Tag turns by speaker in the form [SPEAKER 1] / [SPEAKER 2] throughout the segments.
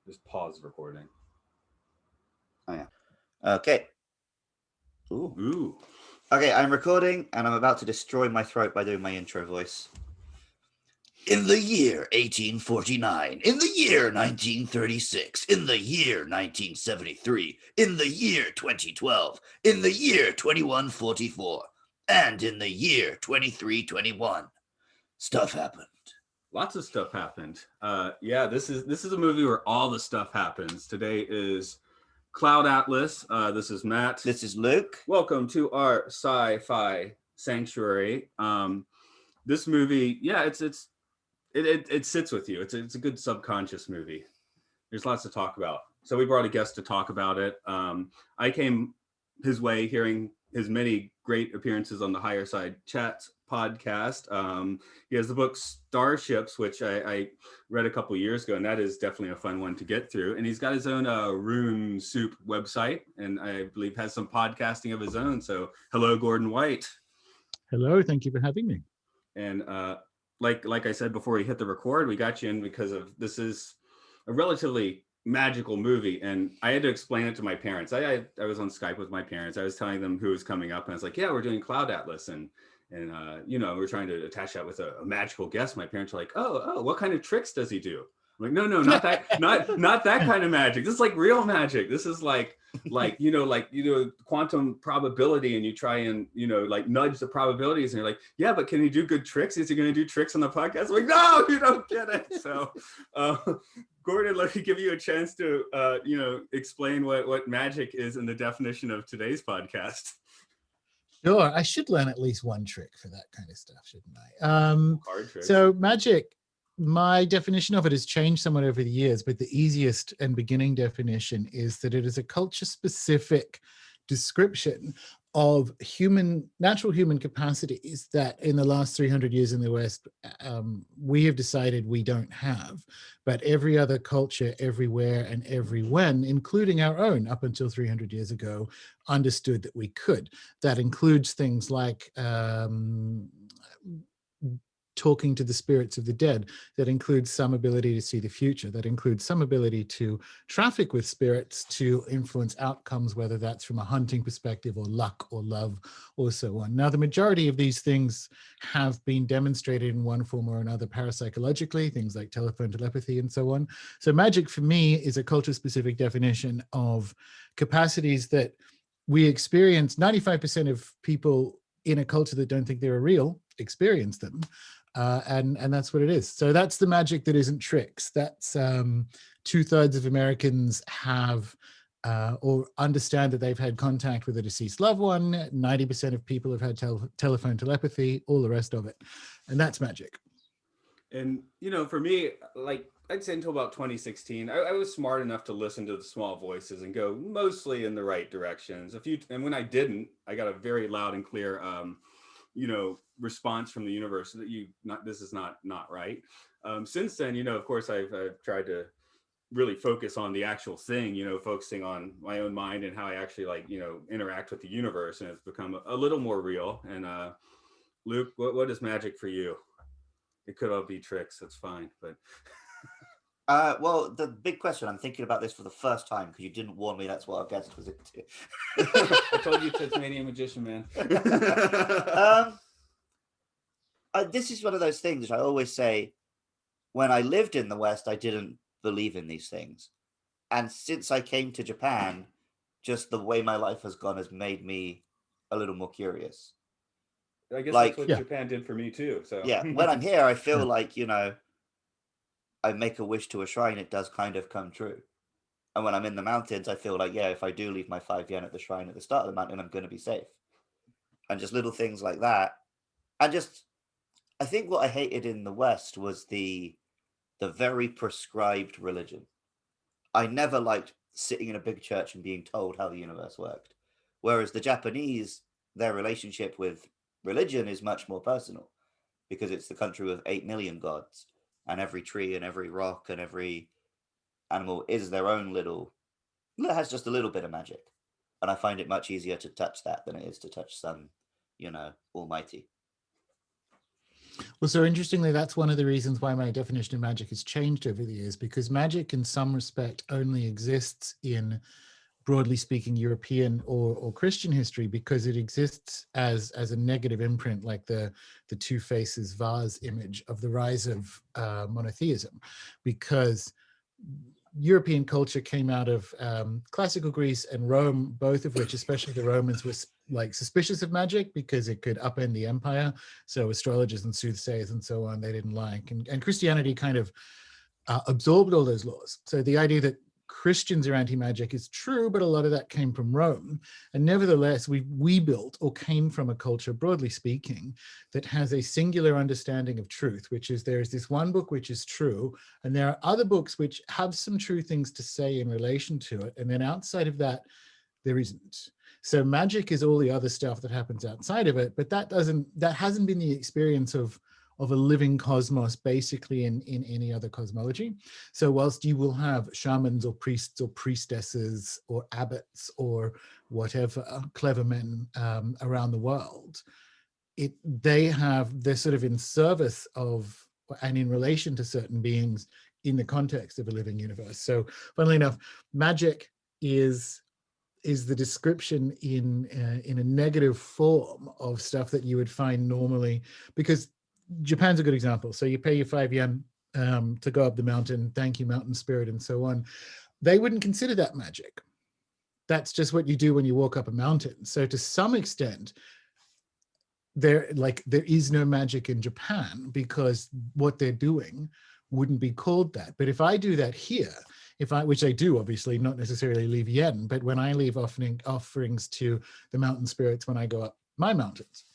[SPEAKER 1] Just pause recording.
[SPEAKER 2] Oh yeah. Okay. Ooh.
[SPEAKER 1] Ooh.
[SPEAKER 2] Okay, I'm recording and I'm about to destroy my throat by doing my intro voice. In the year 1849, in the year 1936, in the year 1973, in the year 2012, in the year 2144, and in the year 2321, stuff happened.
[SPEAKER 1] Lots of stuff happened. Yeah, this is a movie where all the stuff happens. Today is Cloud Atlas. This is Matt.
[SPEAKER 2] This is Luke.
[SPEAKER 1] Welcome to our Sci-Fi Sanctuary. This movie, yeah, it sits with you. It's a good subconscious movie. There's lots to talk about. So we brought a guest to talk about it. I came his way hearing his many great appearances on the Higher Side Chats podcast. He has the book Star.Ships, which I read a couple years ago, and that is definitely a fun one to get through. And he's got his own Rune Soup website, and I believe has some podcasting of his own. So hello, Gordon White.
[SPEAKER 3] Hello, thank you for having me.
[SPEAKER 1] And like I said before we hit the record, we got you in because of this is a relatively magical movie, and I had to explain it to my parents. I was on Skype with my parents. I was telling them who was coming up, and I was like, "Yeah, we're doing Cloud Atlas," and we're trying to attach that with a magical guest. My parents are like, "Oh, what kind of tricks does he do?" I'm like, no, not that, not that kind of magic. This is like real magic. This is like quantum probability, and you try and like nudge the probabilities, and you're like, yeah, but can he do good tricks? Is he going to do tricks on the podcast? I'm like, no, you don't get it. So Gordon, let me give you a chance to explain what magic is in the definition of today's podcast.
[SPEAKER 3] Sure, I should learn at least one trick for that kind of stuff, shouldn't I?
[SPEAKER 1] Card tricks.
[SPEAKER 3] So magic, my definition of it has changed somewhat over the years, but the easiest and beginning definition is that it is a culture-specific description of natural human capacities that in the last 300 years in the West, we have decided we don't have, but every other culture everywhere and every when, including our own up until 300 years ago, understood that we could. That includes things like talking to the spirits of the dead. That includes some ability to see the future. That includes some ability to traffic with spirits to influence outcomes, whether that's from a hunting perspective or luck or love or so on. Now, the majority of these things have been demonstrated in one form or another parapsychologically, things like telephone telepathy and so on. So magic for me is a culture-specific definition of capacities that we experience. 95% of people in a culture that don't think they're real experience them. And that's what it is. So that's the magic that isn't tricks. That's 2/3 of Americans have or understand that they've had contact with a deceased loved one. 90% of people have had telephone telepathy, all the rest of it. And that's magic.
[SPEAKER 1] And, for me, like, I'd say until about 2016, I was smart enough to listen to the small voices and go mostly in the right directions. And when I didn't, I got a very loud and clear, response from the universe that this is not right. Since then, of course, I've tried to really focus on the actual thing, focusing on my own mind and how I actually interact with the universe, and it's become a little more real. And Luke, what is magic for you? It could all be tricks. That's fine, but.
[SPEAKER 2] Well, the big question, I'm thinking about this for the first time because you didn't warn me that's what our guest was into.
[SPEAKER 1] I told you, Tasmanian magician, man.
[SPEAKER 2] This is one of those things I always say, when I lived in the West, I didn't believe in these things. And since I came to Japan, just the way my life has gone has made me a little more curious.
[SPEAKER 1] I guess that's what Japan did for me too. So
[SPEAKER 2] yeah, when I'm here, I feel like, I make a wish to a shrine, it does kind of come true. And when I'm in the mountains, I feel like, if I do leave my 5 yen at the shrine at the start of the mountain, I'm going to be safe. And just little things like that. And just, I think what I hated in the West was the very prescribed religion. I never liked sitting in a big church and being told how the universe worked. Whereas the Japanese, their relationship with religion is much more personal because it's the country with 8 million gods. And every tree and every rock and every animal is their own it has just a little bit of magic. And I find it much easier to touch that than it is to touch some, almighty.
[SPEAKER 3] Well, so interestingly, that's one of the reasons why my definition of magic has changed over the years, because magic in some respect only exists in, broadly speaking, European or Christian history, because it exists as a negative imprint, like the two faces vase image of the rise of monotheism, because European culture came out of classical Greece and Rome, both of which, especially the Romans, were like suspicious of magic because it could upend the empire. So astrologers and soothsayers and so on, they didn't like. And Christianity kind of absorbed all those laws. So the idea that Christians are anti-magic is true, but a lot of that came from Rome. And nevertheless, we built or came from a culture, broadly speaking, that has a singular understanding of truth, which is there is this one book which is true, and there are other books which have some true things to say in relation to it. And then outside of that, there isn't. So magic is all the other stuff that happens outside of it, but that hasn't been the experience of a living cosmos basically in any other cosmology. So whilst you will have shamans or priests or priestesses or abbots or whatever, clever men around the world, they're sort of in service of and in relation to certain beings in the context of a living universe. So funnily enough, magic is the description in a negative form of stuff that you would find normally, because Japan's a good example. So you pay your 5 yen to go up the mountain, thank you, mountain spirit, and so on. They wouldn't consider that magic. That's just what you do when you walk up a mountain. So to some extent, there is no magic in Japan because what they're doing wouldn't be called that. But if I do that here, which I do, obviously, not necessarily leave yen, but when I leave offerings to the mountain spirits when I go up my mountains,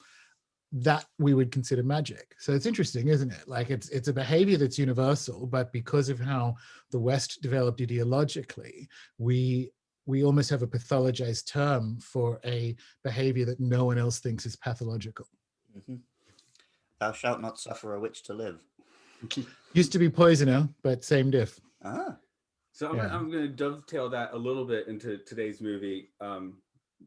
[SPEAKER 3] that we would consider magic. So it's interesting, isn't it? Like it's a behavior that's universal, but because of how the West developed ideologically, we almost have a pathologized term for a behavior that no one else thinks is pathological.
[SPEAKER 2] Mm-hmm. Thou shalt not suffer a witch to live.
[SPEAKER 3] Used to be poisoner, but same diff.
[SPEAKER 1] So I'm going to dovetail that a little bit into today's movie.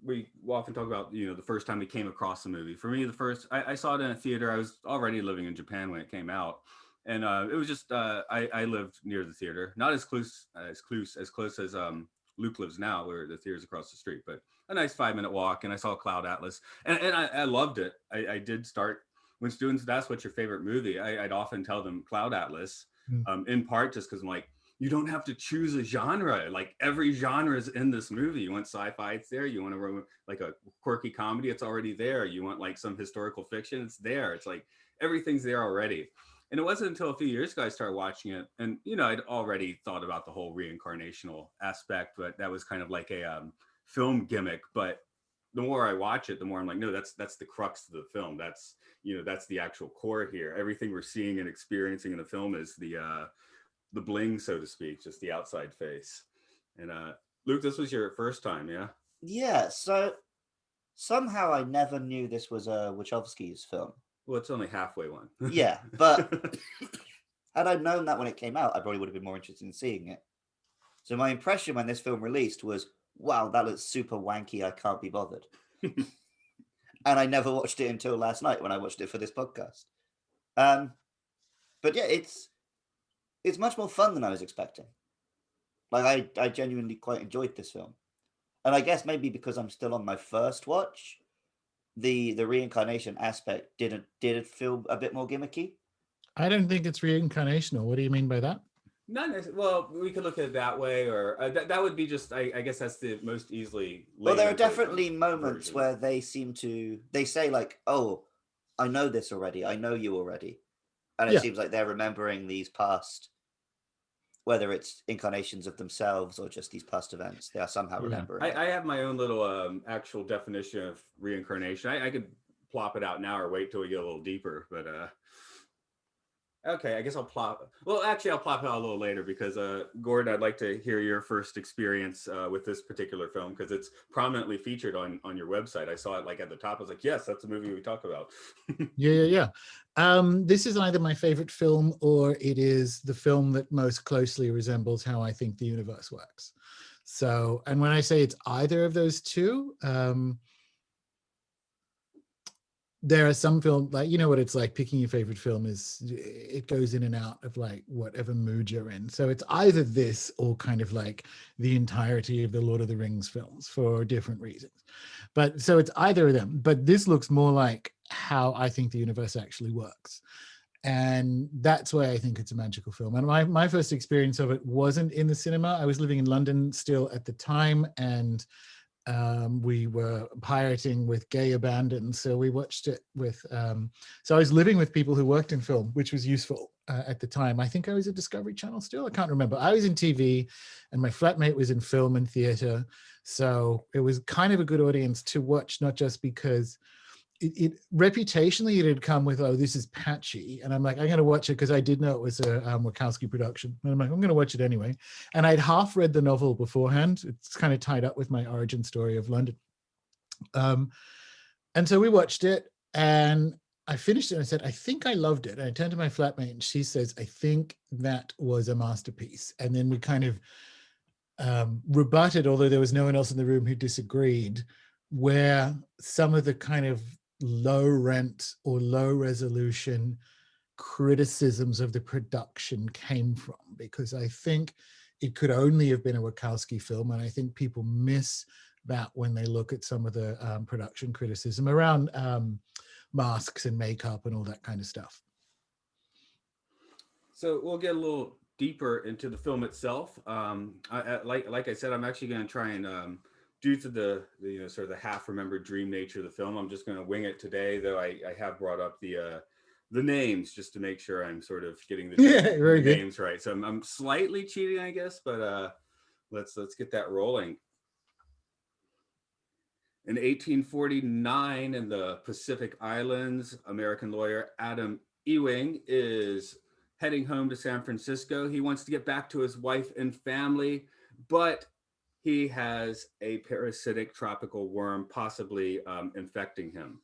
[SPEAKER 1] We often talk about, the first time we came across the movie. For me, I saw it in a theater. I was already living in Japan when it came out. And it was just, I lived near the theater, not as close as Luke lives now, where the theater's across the street, but a nice 5-minute walk. And I saw Cloud Atlas and I loved it. I did start, when students would ask what's your favorite movie, I'd often tell them Cloud Atlas, in part just because I'm like, you don't have to choose a genre. Like every genre is in this movie. You want sci-fi, it's there. You want like a quirky comedy, it's already there. You want like some historical fiction, it's there. It's like everything's there already. And it wasn't until a few years ago I started watching it. And, I'd already thought about the whole reincarnational aspect, but that was kind of like a film gimmick. But the more I watch it, the more I'm like, no, that's the crux of the film. That's the actual core here. Everything we're seeing and experiencing in the film is the bling, so to speak, just the outside face. And Luke, this was your first time, yeah?
[SPEAKER 2] Yeah, so somehow I never knew this was Wachowski's film.
[SPEAKER 1] Well, it's only halfway one.
[SPEAKER 2] Yeah, but had I known that when it came out, I probably would have been more interested in seeing it. So my impression when this film released was, wow, that looks super wanky, I can't be bothered. And I never watched it until last night when I watched it for this podcast. But yeah, it's much more fun than I was expecting. Like I genuinely quite enjoyed this film. And I guess maybe because I'm still on my first watch, the reincarnation aspect did it feel a bit more gimmicky.
[SPEAKER 3] I don't think it's reincarnational. What do you mean by that?
[SPEAKER 1] Not necessarily. Well, we could look at it that way, or that would be just, I guess that's the most easily.
[SPEAKER 2] Well, there are definitely moments where they say like, oh, I know this already. I know you already. And it seems like they're remembering these past, whether it's incarnations of themselves or just these past events, they are somehow remembering.
[SPEAKER 1] I have my own little actual definition of reincarnation. I could plop it out now or wait till we get a little deeper, but okay, I guess I'll plop it out a little later because Gordon, I'd like to hear your first experience with this particular film because it's prominently featured on your website. I saw it like at the top. I was like, yes, that's the movie we talk about.
[SPEAKER 3] Yeah. This is either my favorite film or it is the film that most closely resembles how I think the universe works. So, and when I say it's either of those two, there are some films, like, you know what it's like picking your favorite film is, it goes in and out of like whatever mood you're in. So it's either this or kind of like the entirety of the Lord of the Rings films for different reasons. But so it's either of them. But this looks more like how I think the universe actually works. And that's why I think it's a magical film. And my first experience of it wasn't in the cinema. I was living in London still at the time, and we were pirating with gay abandon, so we watched it with so I was living with people who worked in film, which was useful at the time. I think I was at Discovery Channel still, I can't remember. I was in TV and my flatmate was in film and theater, so it was kind of a good audience to watch, not just because it reputationally it had come with, oh, this is patchy, and I'm like, I'm going to watch it because I did know it was a Wachowski production, and I'm like, I'm going to watch it anyway. And I'd half read the novel beforehand. It's kind of tied up with my origin story of London, and so we watched it, and I finished it, and I said, I think I loved it. And I turned to my flatmate, and she says, I think that was a masterpiece. And then we kind of rebutted, although there was no one else in the room who disagreed, where some of the kind of low rent or low resolution criticisms of the production came from, because I think it could only have been a Wachowski film, and I think people miss that when they look at some of the production criticism around masks and makeup and all that kind of stuff.
[SPEAKER 1] So we'll get a little deeper into the film itself. Like I said, I'm actually going to try and due to the sort of the half remembered dream nature of the film, I'm just going to wing it today, though I have brought up the names just to make sure I'm sort of getting the names right. So I'm slightly cheating, I guess, but let's get that rolling. In 1849, in the Pacific Islands, American lawyer Adam Ewing is heading home to San Francisco. He wants to get back to his wife and family, but he has a parasitic tropical worm possibly infecting him.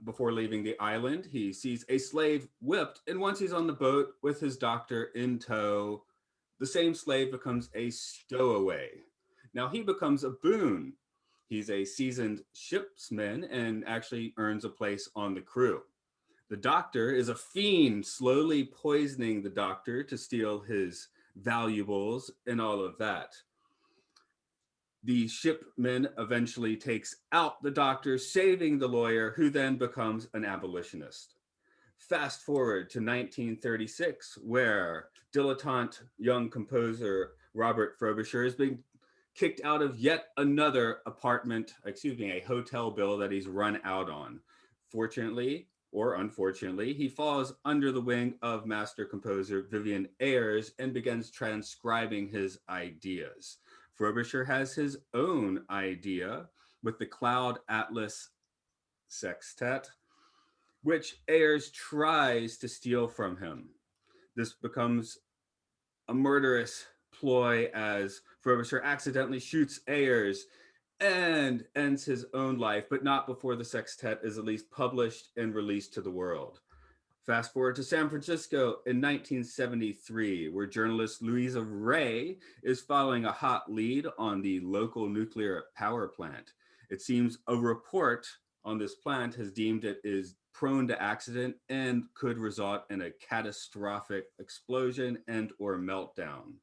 [SPEAKER 1] Before leaving the island, he sees a slave whipped, and once he's on the boat with his doctor in tow, the same slave becomes a stowaway. Now he becomes a boon. He's a seasoned shipsman and actually earns a place on the crew. The doctor is a fiend, slowly poisoning the doctor to steal his valuables and all of that. The shipman eventually takes out the doctor, saving the lawyer, who then becomes an abolitionist. Fast forward to 1936, where dilettante young composer Robert Frobisher is being kicked out of yet another a hotel bill that he's run out on. Fortunately or unfortunately, he falls under the wing of master composer Vivian Ayers and begins transcribing his ideas. Frobisher has his own idea with the Cloud Atlas Sextet, which Ayers tries to steal from him. This becomes a murderous ploy as Frobisher accidentally shoots Ayers and ends his own life, but not before the sextet is at least published and released to the world. Fast forward to San Francisco in 1973, where journalist Louisa Ray is following a hot lead on the local nuclear power plant. It seems a report on this plant has deemed it is prone to accident and could result in a catastrophic explosion and or meltdown.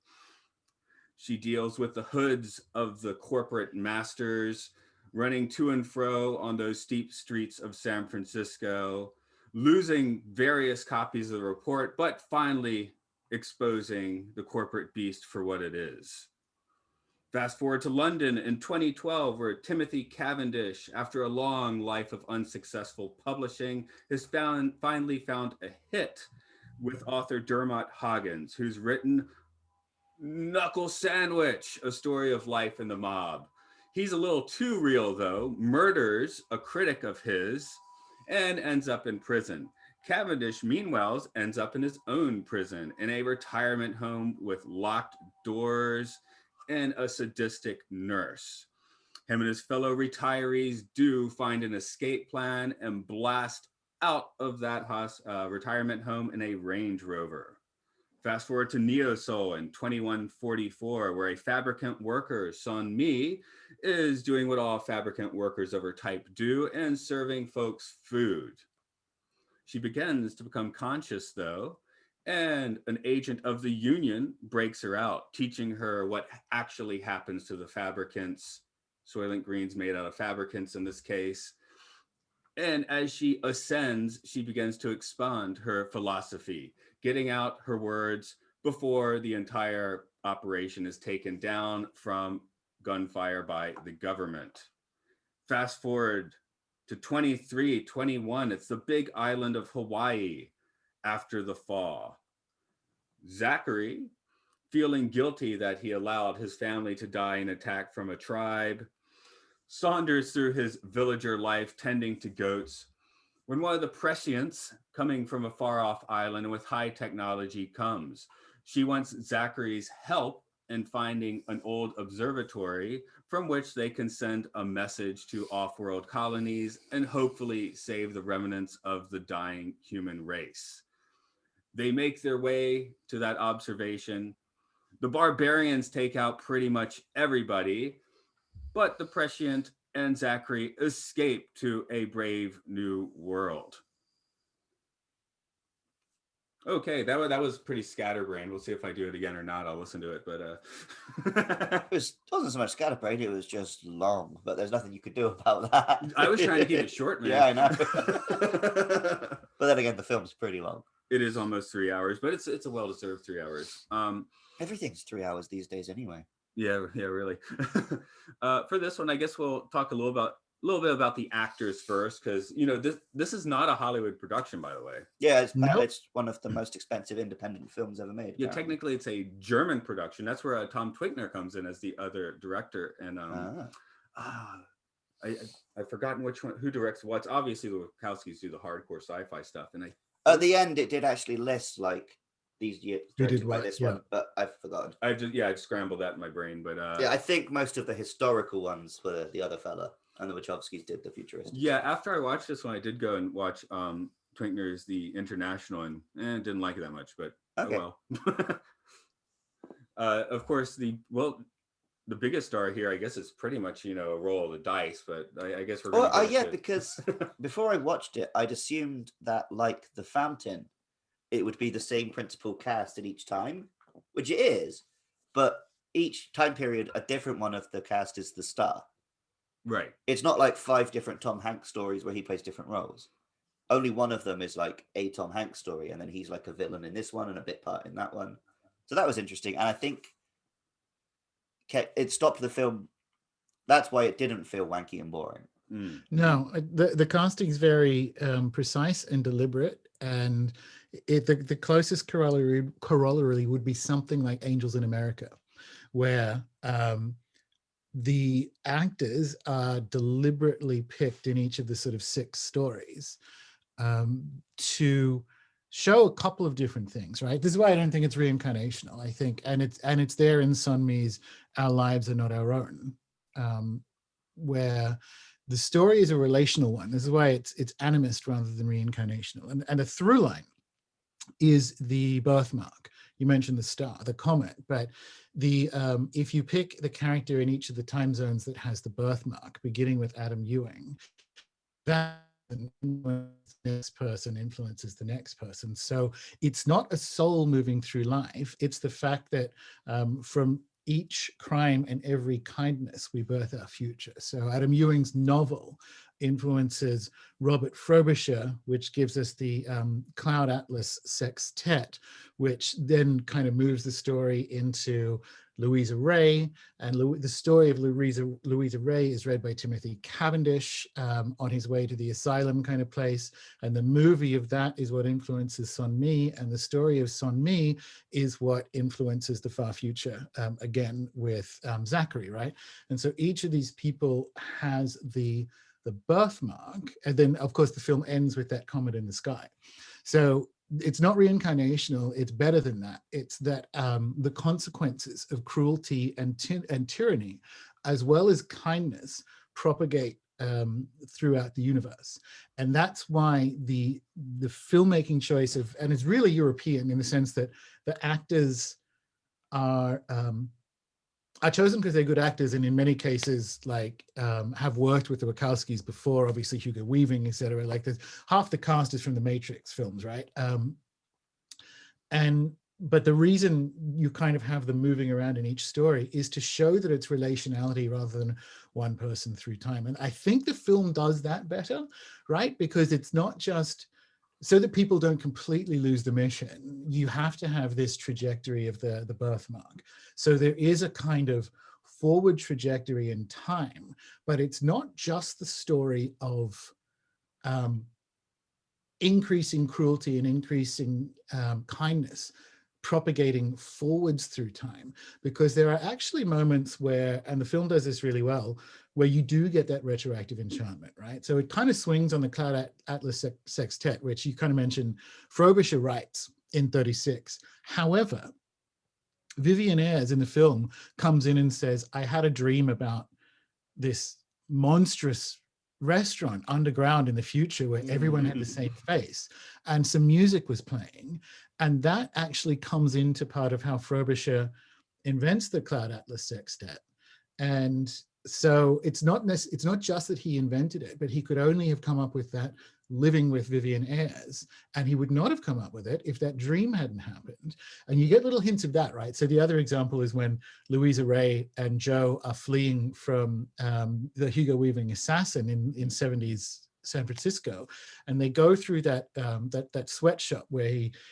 [SPEAKER 1] She deals with the hoods of the corporate masters running to and fro on those steep streets of San Francisco, losing various copies of the report, but finally exposing the corporate beast for what it is. Fast forward to London in 2012, where Timothy Cavendish, after a long life of unsuccessful publishing, has finally found a hit with author Dermot Hoggins, who's written Knuckle Sandwich, A Story of Life in the Mob. He's a little too real, though, murders a critic of his and ends up in prison. Cavendish, meanwhile, ends up in his own prison, in a retirement home with locked doors and a sadistic nurse. Him and his fellow retirees do find an escape plan and blast out of that retirement home in a Range Rover. Fast forward to Neosol in 2144, where a fabricant worker, Sun Mi, is doing what all fabricant workers of her type do and serving folks food. She begins to become conscious, though, and an agent of the Union breaks her out, teaching her what actually happens to the fabricants, Soylent Greens made out of fabricants in this case. And as she ascends, she begins to expand her philosophy, getting out her words before the entire operation is taken down from gunfire by the government. Fast forward to 2321, it's the big island of Hawaii after the thaw. Zachary, feeling guilty that he allowed his family to die in attack from a tribe, saunders through his villager life tending to goats when one of the prescients coming from a far off island with high technology comes. She wants Zachary's help in finding an old observatory from which they can send a message to off-world colonies and hopefully save the remnants of the dying human race. They make their way to that observation. The barbarians take out pretty much everybody, but the prescient and Zachary escape to a brave new world. Okay, that was pretty scatterbrained. We'll see if I do it again or not. I'll listen to it, but
[SPEAKER 2] It wasn't so much scatterbrained, it was just long, but there's nothing you could do about that.
[SPEAKER 1] I was trying to keep it short, man.
[SPEAKER 2] Yeah, I know. But then again, the film's pretty long.
[SPEAKER 1] It is almost 3 hours, but it's a well-deserved 3 hours.
[SPEAKER 2] Everything's 3 hours these days anyway.
[SPEAKER 1] Yeah, really. For this one, I guess we'll talk a little bit about the actors first, because this is not a Hollywood production, by the way.
[SPEAKER 2] Yeah, it's one of the most expensive independent films ever made.
[SPEAKER 1] Yeah, technically it's a German production. That's where Tom Twinkner comes in as the other director, and I've forgotten who directs what. Obviously the Wachowskis do the hardcore sci-fi stuff, and
[SPEAKER 2] at the end it did actually list like these years directed by this one, but I've forgotten.
[SPEAKER 1] I scrambled that in my brain, but
[SPEAKER 2] yeah, I think most of the historical ones were the other fella, and the Wachowskis did the futuristic.
[SPEAKER 1] Yeah, after I watched this one, I did go and watch Twinkner's The International, and didn't like it that much, but okay. Oh well. Of course, the biggest star here, I guess, is pretty much a roll of the dice, but I guess we're going
[SPEAKER 2] because before I watched it, I'd assumed that, like The Fountain, it would be the same principal cast at each time, which it is, but each time period, a different one of the cast is the star.
[SPEAKER 1] Right.
[SPEAKER 2] It's not like 5 different Tom Hanks stories where he plays different roles. Only one of them is like a Tom Hanks story, and then he's like a villain in this one and a bit part in that one. So that was interesting, and I think it stopped the film. That's why it didn't feel wanky and boring.
[SPEAKER 3] No, the casting is very precise and deliberate, and the closest corollary would be something like Angels in America, where the actors are deliberately picked in each of the sort of 6 stories to show a couple of different things, right? This is why I don't think it's reincarnational. I think, and it's there in Sun Mi's "Our Lives Are Not Our Own," where the story is a relational one. This is why it's animist rather than reincarnational, and a through line is the birthmark. You mentioned the star, the comet, but if you pick the character in each of the time zones that has the birthmark, beginning with Adam Ewing, that next person influences the next person. So it's not a soul moving through life. It's the fact that from each crime and every kindness, we birth our future. So Adam Ewing's novel influences Robert Frobisher, which gives us the Cloud Atlas Sextet, which then kind of moves the story into Louisa Ray. And the story of Louisa Ray is read by Timothy Cavendish on his way to the asylum kind of place. And the movie of that is what influences Sun Mi. And the story of Sun Mi is what influences the far future, again, with Zachary, right? And so each of these people has the birthmark. And then, of course, the film ends with that comet in the sky. So it's not reincarnational, it's better than that. It's that the consequences of cruelty and tyranny, as well as kindness, propagate throughout the universe. And that's why the filmmaking choice of, and it's really European in the sense that the actors are chosen because they're good actors, and in many cases, like have worked with the Wachowskis before. Obviously, Hugo Weaving, etc. Like, there's half the cast is from the Matrix films, right? But the reason you kind of have them moving around in each story is to show that it's relationality rather than one person through time. And I think the film does that better, right? Because it's not just so that people don't completely lose the mission. You have to have this trajectory of the birthmark. So there is a kind of forward trajectory in time, but it's not just the story of increasing cruelty and increasing kindness propagating forwards through time, because there are actually moments where, and the film does this really well, where you do get that retroactive enchantment, right? So it kind of swings on the Cloud Atlas Sextet, which you kind of mentioned, Frobisher writes in 36. However, Vivian Ayres in the film comes in and says, I had a dream about this monstrous restaurant underground in the future where everyone had the same face and some music was playing. And that actually comes into part of how Frobisher invents the Cloud Atlas Sextet. And so it's not just that he invented it, but he could only have come up with that living with Vivian Ayres, and he would not have come up with it if that dream hadn't happened. And you get little hints of that, right? So the other example is when Louisa Ray and Joe are fleeing from the Hugo Weaving assassin in 70s San Francisco, and they go through that sweatshop where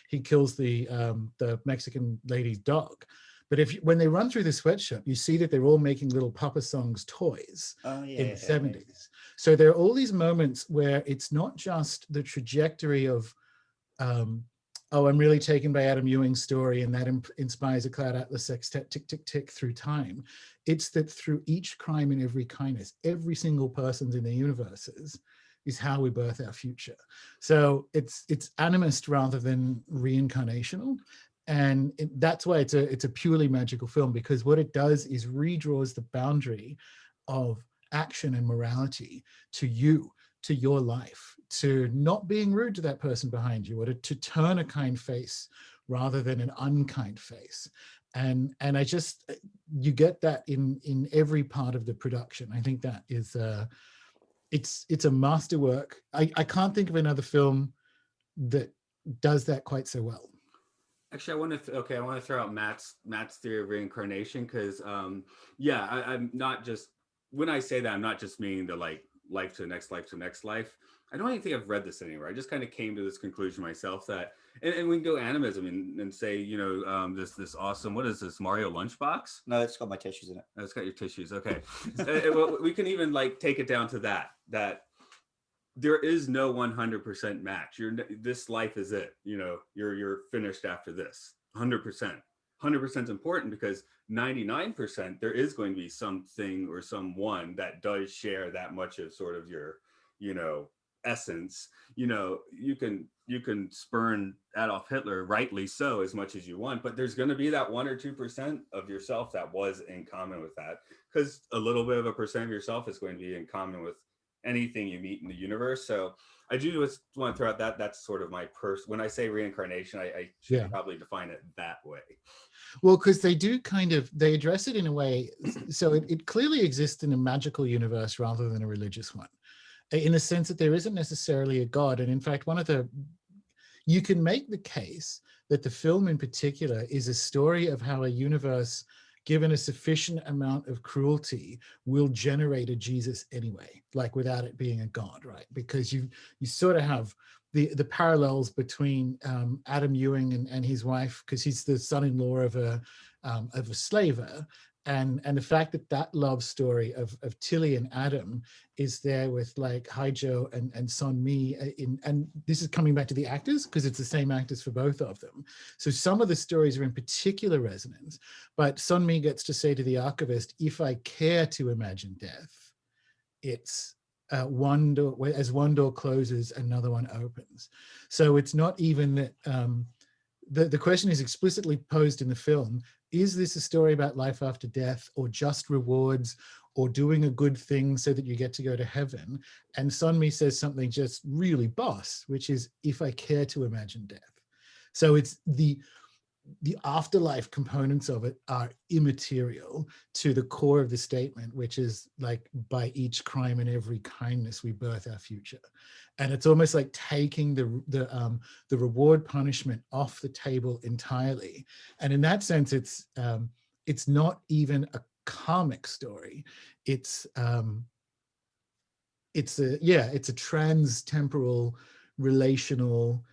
[SPEAKER 3] he kills the Mexican lady's dog. But when they run through the sweatshop, you see that they're all making little Papa Songs toys in the 70s. So there are all these moments where it's not just the trajectory of, I'm really taken by Adam Ewing's story and that inspires a Cloud Atlas Sextet, tick, tick, tick through time. It's that through each crime and every kindness, every single person's in the universes is how we birth our future. So it's animist rather than reincarnational. And that's why it's a purely magical film, because what it does is redraws the boundary of action and morality to you, to your life, to not being rude to that person behind you, or to turn a kind face rather than an unkind face. And I just, you get that in every part of the production. I think that is, it's a masterwork. I can't think of another film that does that quite so well.
[SPEAKER 1] Actually, I want to throw out Matt's theory of reincarnation, because I'm not just, when I say that, I'm not just meaning the like life to the next life to the next life. I don't even think I've read this anywhere. I just kind of came to this conclusion myself that, and we can go animism and say, this awesome, what is this, Mario lunchbox?
[SPEAKER 2] No, it's got my tissues in it.
[SPEAKER 1] Oh, it's got your tissues. Okay. Well, we can even like take it down to that there is no 100% match. This life is it. You're finished after this. 100%. 100% is important because 99% there is going to be something or someone that does share that much of sort of your, essence. You can spurn Adolf Hitler, rightly so, as much as you want, but there's going to be that 1 or 2% of yourself that was in common with that, because a little bit of a percent of yourself is going to be in common with anything you meet in the universe. So I do just want to throw out that's sort of my when I say reincarnation, I should probably define it that way.
[SPEAKER 3] Well, because they address it in a way, so it clearly exists in a magical universe rather than a religious one, in the sense that there isn't necessarily a God. And in fact, you can make the case that the film in particular is a story of how a universe, given a sufficient amount of cruelty, will generate a Jesus anyway, like without it being a God, right? Because you sort of have the parallels between Adam Ewing and his wife, because he's the son-in-law of a slaver, and the fact that love story of Tilly and Adam is there with like Haijo and Son Mi, and this is coming back to the actors because it's the same actors for both of them. So some of the stories are in particular resonance, but Son Mi gets to say to the archivist, if I care to imagine death, it's one door, as one door closes, another one opens. So it's not even that the question is explicitly posed in the film: is this a story about life after death, or just rewards, or doing a good thing so that you get to go to heaven? And Sunmi says something just really boss, which is, if I care to imagine death. So it's the afterlife components of it are immaterial to the core of the statement, which is like, by each crime and every kindness we birth our future. And it's almost like taking the reward punishment off the table entirely. And in that sense, it's not even a karmic story. It's a trans-temporal relational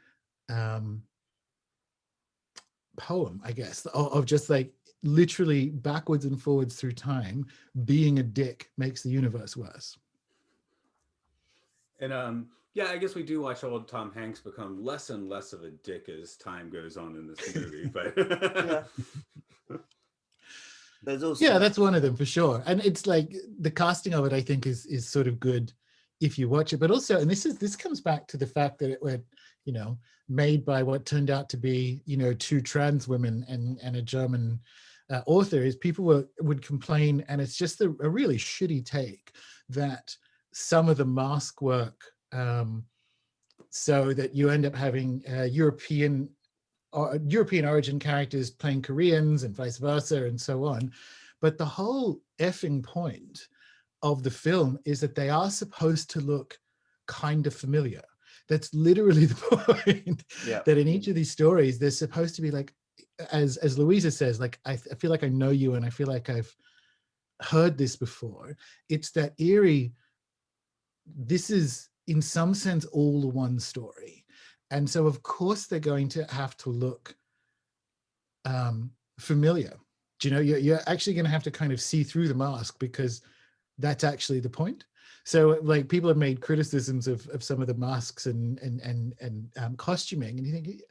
[SPEAKER 3] poem, I guess, of just like literally backwards and forwards through time. Being a dick makes the universe worse.
[SPEAKER 1] And yeah, I guess we do watch old Tom Hanks become less and less of a dick as time goes on in this movie. But
[SPEAKER 2] Yeah. There's also,
[SPEAKER 3] yeah, that's one of them for sure. And it's like the casting of it, I think, is sort of good if you watch it. But also, and this comes back to the fact that it went, made by what turned out to be, two trans women and a German author, is people would complain, and it's just a really shitty take, that some of the mask work, so that you end up having European origin characters playing Koreans and vice versa and so on. But the whole effing point of the film is that they are supposed to look kind of familiar. That's literally the point.
[SPEAKER 2] Yeah.
[SPEAKER 3] That in each of these stories, they're supposed to be like, as Louisa says, like, I feel like I know you, and I feel like I've heard this before. It's that eerie, this is in some sense all one story. And so of course they're going to have to look familiar. You're actually going to have to kind of see through the mask, because that's actually the point. So like, people have made criticisms of some of the masks and costuming, and you think,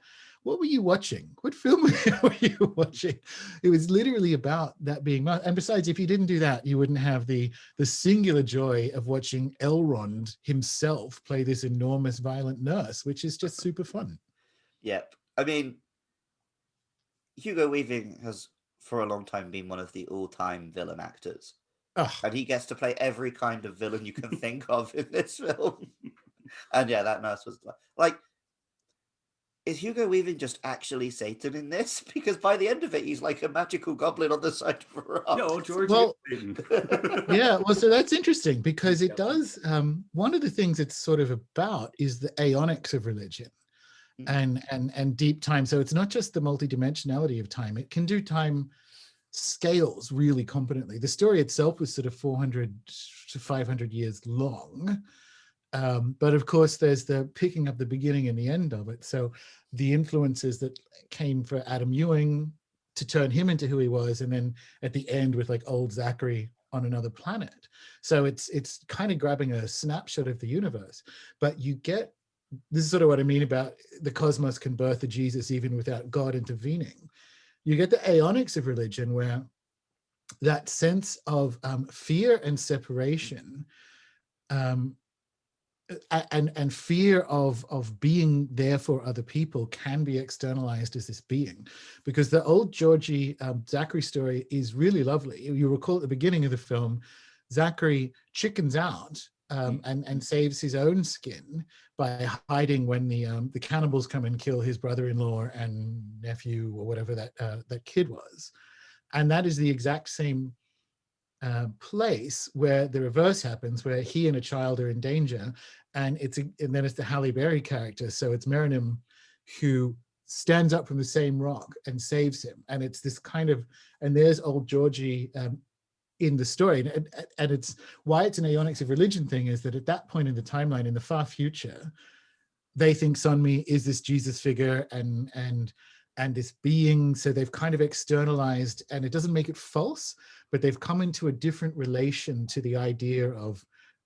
[SPEAKER 3] what were you watching? What film were you watching? It was literally about that being, and besides, if you didn't do that, you wouldn't have the singular joy of watching Elrond himself play this enormous violent nurse, which is just super fun.
[SPEAKER 2] Yep. I mean, Hugo Weaving has for a long time been one of the all-time villain actors.
[SPEAKER 3] Oh.
[SPEAKER 2] And he gets to play every kind of villain you can think of in this film. And yeah, that nurse was like, is Hugo Weaving just actually Satan in this? Because by the end of it, he's like a magical goblin on the side of a rock.
[SPEAKER 1] No, George.
[SPEAKER 3] Well, yeah, well, so that's interesting, because it does, one of the things it's sort of about is the aeonics of religion and deep time. So it's not just the multidimensionality of time. It can do time scales really competently. The story itself was sort of 400 to 500 years long. But of course, there's the picking up the beginning and the end of it. So the influences that came for Adam Ewing to turn him into who he was, and then at the end with like old Zachary on another planet. So it's kind of grabbing a snapshot of the universe. But you get, this is sort of what I mean about the cosmos can birth a Jesus even without God intervening. You get the aeonics of religion, where that sense of fear and separation, and fear of being there for other people can be externalized as this being. Because the old Georgie Zachary story is really lovely. You recall at the beginning of the film, Zachary chickens out and saves his own skin by hiding when the cannibals come and kill his brother-in-law and nephew, or whatever that kid was. And that is the exact same place where the reverse happens, where he and a child are in danger, and then it's the Halle Berry character. So it's Meryem who stands up from the same rock and saves him. And it's this kind of, and there's old Georgie in the story. And it's why it's an aeonics of religion thing, is that at that point in the timeline, in the far future, they think Sunmi is this Jesus figure and this being. So they've kind of externalized, and it doesn't make it false, but they've come into a different relation to the idea of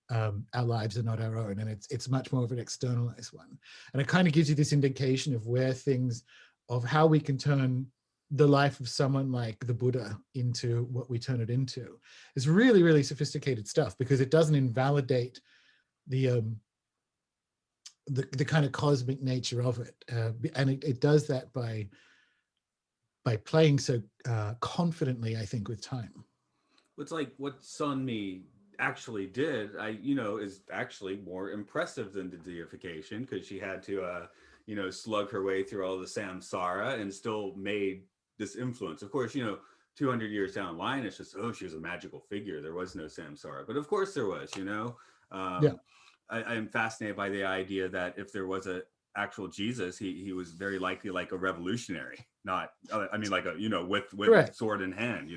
[SPEAKER 3] our lives are not our own, and it's much more of an externalized one. And it kind of gives you this indication of where things, of how we can turn the life of someone like the Buddha into what we turn it into. It's really, really sophisticated stuff, because it doesn't invalidate the the kind of cosmic nature of it, and it does that by playing so confidently, I think, with time.
[SPEAKER 1] It's like what Sunmi actually did, is actually more impressive than the deification, because she had to, slug her way through all the samsara and still made this influence. Of course, 200 years down the line, it's just, oh, she was a magical figure. There was no samsara. But of course there was,
[SPEAKER 3] Yeah.
[SPEAKER 1] I'm fascinated by the idea that if there was a actual Jesus, he was very likely like a revolutionary, not, like a, with
[SPEAKER 3] Correct.
[SPEAKER 1] sword in hand,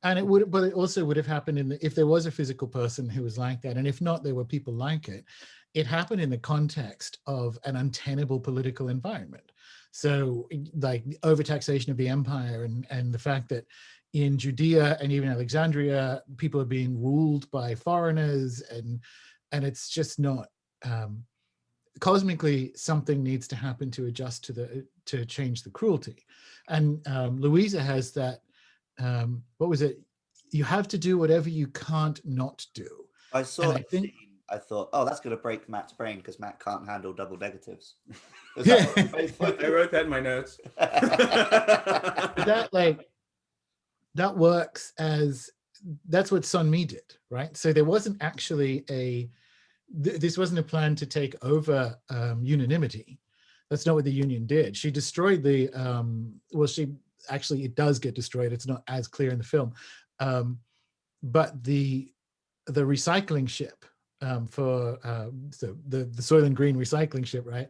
[SPEAKER 3] And but it also would have happened if there was a physical person who was like that, and if not, there were people like it. It happened in the context of an untenable political environment. So, like the overtaxation of the empire, and the fact that in Judea and even Alexandria, people are being ruled by foreigners, and it's just not. Cosmically, something needs to happen to adjust to change the cruelty, and Louisa has that. What was it? You have to do whatever you can't not do.
[SPEAKER 2] I saw that scene. I thought, oh, that's going to break Matt's brain because Matt can't handle double negatives.
[SPEAKER 1] I wrote that in my notes.
[SPEAKER 3] that works that's what Sunmi did, right? So there wasn't actually this wasn't a plan to take over unanimity. That's not what the Union did. She destroyed the actually, it does get destroyed. It's not as clear in the film, but the recycling ship for the Soylent Green recycling ship, right,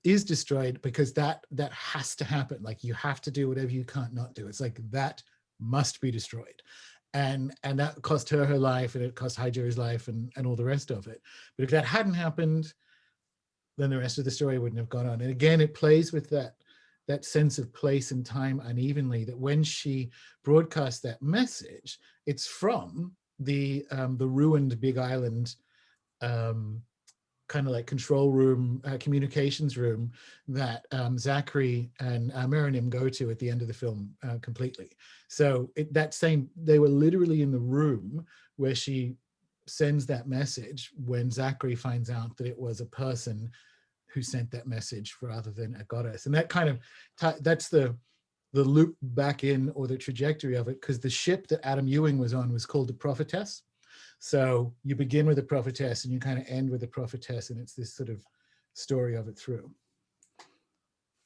[SPEAKER 3] is destroyed because that has to happen. Like, you have to do whatever you can't not do. It's like that must be destroyed, and that cost her life, and it cost Haijo's life, and all the rest of it. But if that hadn't happened, then the rest of the story wouldn't have gone on. And again, it plays with that sense of place and time unevenly, that when she broadcasts that message, it's from the ruined Big Island kind of like control room, communications room that Zachary and Miriam go to at the end of the film completely. So they were literally in the room where she sends that message when Zachary finds out that it was a person who sent that message rather than a goddess. And that kind of, that's the loop back in, or the trajectory of it, because the ship that Adam Ewing was on was called the Prophetess. So you begin with the Prophetess and you kind of end with the Prophetess, and it's this sort of story of it through.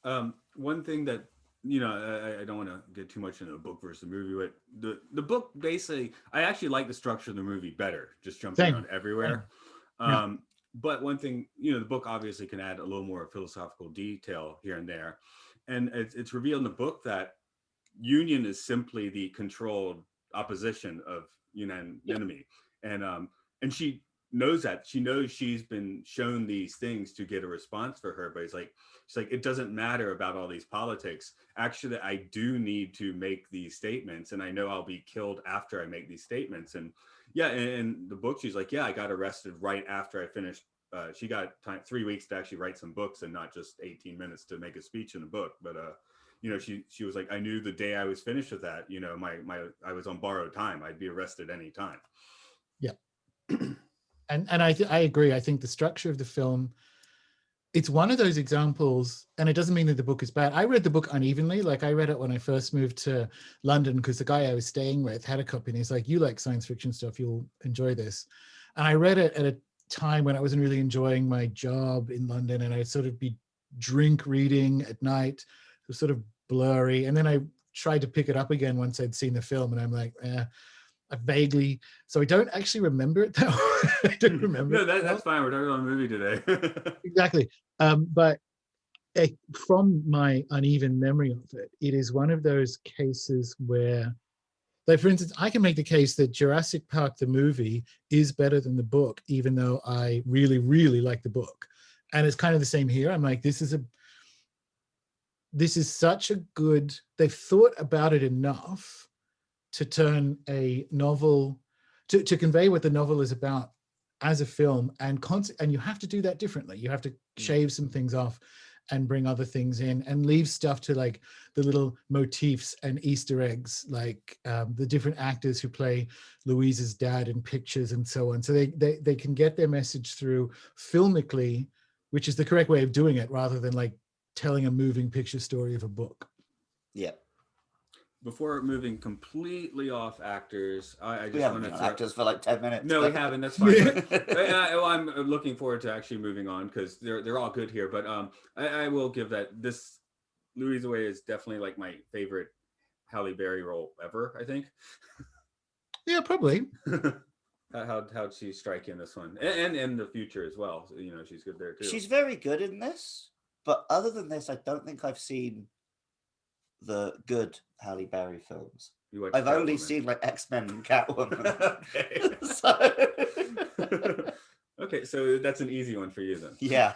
[SPEAKER 1] One thing that, I don't want to get too much into the book versus the movie, but the book, basically, I actually like the structure of the movie better, just jumping around everywhere.
[SPEAKER 3] Yeah.
[SPEAKER 1] But one thing, the book obviously can add a little more philosophical detail here and there. And it's revealed in the book that Union is simply the controlled opposition of unanimity. And she knows that. She knows she's been shown these things to get a response for her, but she's like, it doesn't matter about all these politics. Actually, I do need to make these statements, and I know I'll be killed after I make these statements. And yeah, in the book, she's like, yeah, I got arrested right after I finished. She got 3 weeks to actually write some books, and not just 18 minutes to make a speech in a book. But she was like, I knew the day I was finished with that, I was on borrowed time. I'd be arrested any time.
[SPEAKER 3] Yeah. And I agree. I think the structure of the film, it's one of those examples, and it doesn't mean that the book is bad. I read the book unevenly. Like, I read it when I first moved to London because the guy I was staying with had a copy, and he's like, you like science fiction stuff, you'll enjoy this. And I read it at a time when I wasn't really enjoying my job in London, and I'd sort of be drink reading at night. It was sort of blurry. And then I tried to pick it up again once I'd seen the film, and I'm like, I vaguely, so I don't actually remember it that way. I don't remember.
[SPEAKER 1] No, that's fine. We're talking about a movie today.
[SPEAKER 3] Exactly. But from my uneven memory of it, it is one of those cases where, like, for instance, I can make the case that Jurassic Park, the movie, is better than the book, even though I really, really like the book. And it's kind of the same here. I'm like, this is such a good, they've thought about it enough to turn a novel, to convey what the novel is about as a film, and you have to do that differently. You have to shave some things off and bring other things in, and leave stuff to like the little motifs and Easter eggs, like the different actors who play Louise's dad in pictures and so on. So they can get their message through filmically, which is the correct way of doing it, rather than like telling a moving picture story of a book.
[SPEAKER 2] Yeah.
[SPEAKER 1] Before moving completely off actors, I just
[SPEAKER 2] We haven't
[SPEAKER 1] want
[SPEAKER 2] been
[SPEAKER 1] to
[SPEAKER 2] on actors for like 10 minutes.
[SPEAKER 1] No, we haven't. That's fine. But, I'm looking forward to actually moving on because they're all good here. But I will give that this Louise Away is definitely like my favorite Halle Berry role ever, I think.
[SPEAKER 3] Yeah, probably.
[SPEAKER 1] How'd she strike in this one, and in the future as well? So, you know, she's good there too.
[SPEAKER 2] She's very good in this, but other than this, I don't think I've seen the good Halle Berry films. I've only seen like X-Men and Catwoman.
[SPEAKER 1] Okay, so that's an easy one for you then.
[SPEAKER 2] Yeah.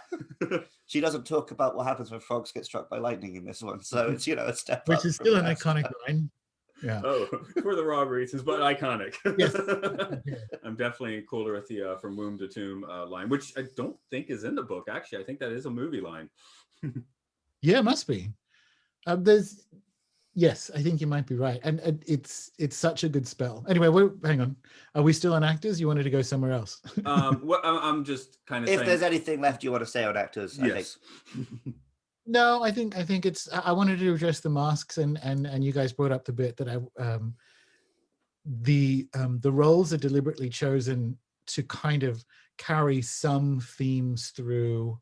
[SPEAKER 2] She doesn't talk about what happens when frogs get struck by lightning in this one, so it's, you know, a step up.
[SPEAKER 3] Which is still an iconic line. Yeah.
[SPEAKER 1] Oh, for the wrong reasons, but iconic.
[SPEAKER 3] Yes.
[SPEAKER 1] I'm definitely cooler with the From Womb to Tomb line, which I don't think is in the book. Actually, I think that is a movie line.
[SPEAKER 3] Yeah, it must be. Yes, I think you might be right, and it's such a good spell. Anyway, hang on. Are we still on actors? You wanted to go somewhere else?
[SPEAKER 1] Well, I'm just kind of
[SPEAKER 2] if
[SPEAKER 1] saying,
[SPEAKER 2] there's anything left you want to say on actors,
[SPEAKER 1] yes.
[SPEAKER 2] I think.
[SPEAKER 3] No, I think it's. I wanted to address the masks, and you guys brought up the bit that the roles are deliberately chosen to kind of carry some themes through,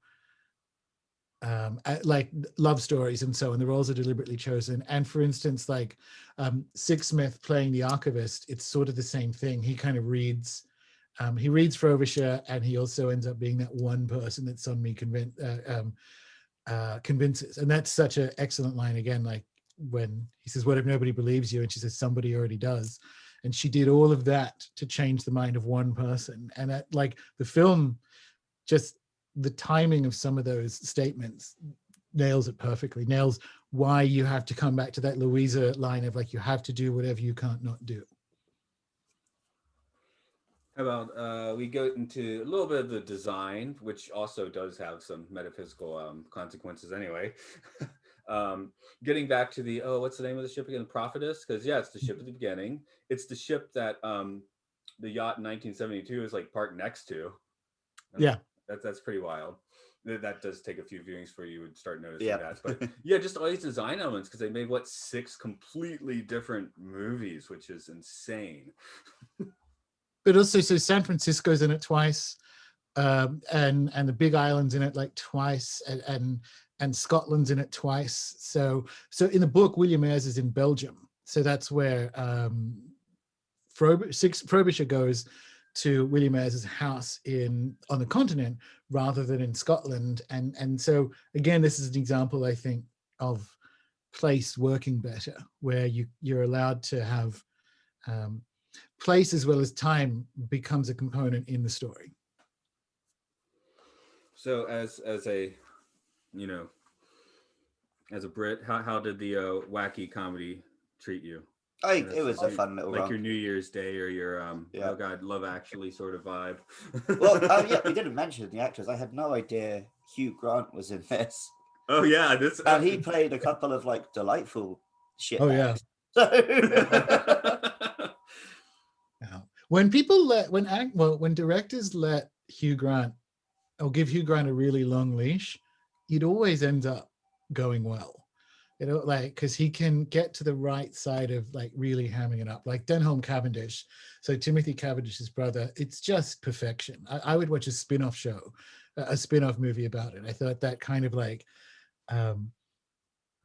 [SPEAKER 3] like love stories and so on. The roles are deliberately chosen, and for instance, like Sixsmith playing the archivist, it's sort of the same thing. He kind of reads. He reads Frobisher, and he also ends up being that one person that Sunmi convinces. And that's such an excellent line again, like when he says, what if nobody believes you? And she says, somebody already does. And she did all of that to change the mind of one person. And that, like, the film, just the timing of some of those statements nails it perfectly, nails why you have to come back to that Louisa line of like, you have to do whatever you can't not do.
[SPEAKER 1] How about we go into a little bit of the design, which also does have some metaphysical consequences anyway. Getting back to the, what's the name of the ship again? The Prophetess? Because, yeah, it's the ship at the beginning. It's the ship that the yacht in 1972 is like parked next to.
[SPEAKER 3] Yeah.
[SPEAKER 1] That's pretty wild. That does take a few viewings for you would start noticing
[SPEAKER 2] Yep.
[SPEAKER 1] that. But yeah, just all these design elements, because they made, 6 completely different movies, which is insane.
[SPEAKER 3] But also, so San Francisco's in it twice, and the Big Island's in it like twice, and Scotland's in it twice. So in the book, William Ayres is in Belgium. So that's where Frobisher goes to William Ayres' house on the continent rather than in Scotland. And so again, this is an example, I think, of place working better, where you're allowed to have place as well as time becomes a component in the story.
[SPEAKER 1] So as a, you know, as a Brit, how did the wacky comedy treat you?
[SPEAKER 2] It was a fun little
[SPEAKER 1] like
[SPEAKER 2] run.
[SPEAKER 1] Your New Year's Day or your
[SPEAKER 2] Yeah.
[SPEAKER 1] oh god, Love Actually sort of vibe.
[SPEAKER 2] Well, yeah, we didn't mention the actors. I had no idea Hugh Grant was in this.
[SPEAKER 1] Oh yeah,
[SPEAKER 2] and he played a couple of like delightful shit.
[SPEAKER 3] Oh yeah. When people when directors let Hugh Grant or give Hugh Grant a really long leash, it always ends up going well. You know, like, because he can get to the right side of like really hamming it up, like Denholm Cavendish. So Timothy Cavendish's brother, it's just perfection. I would watch a spin-off show, a spin-off movie about it. I thought that kind of like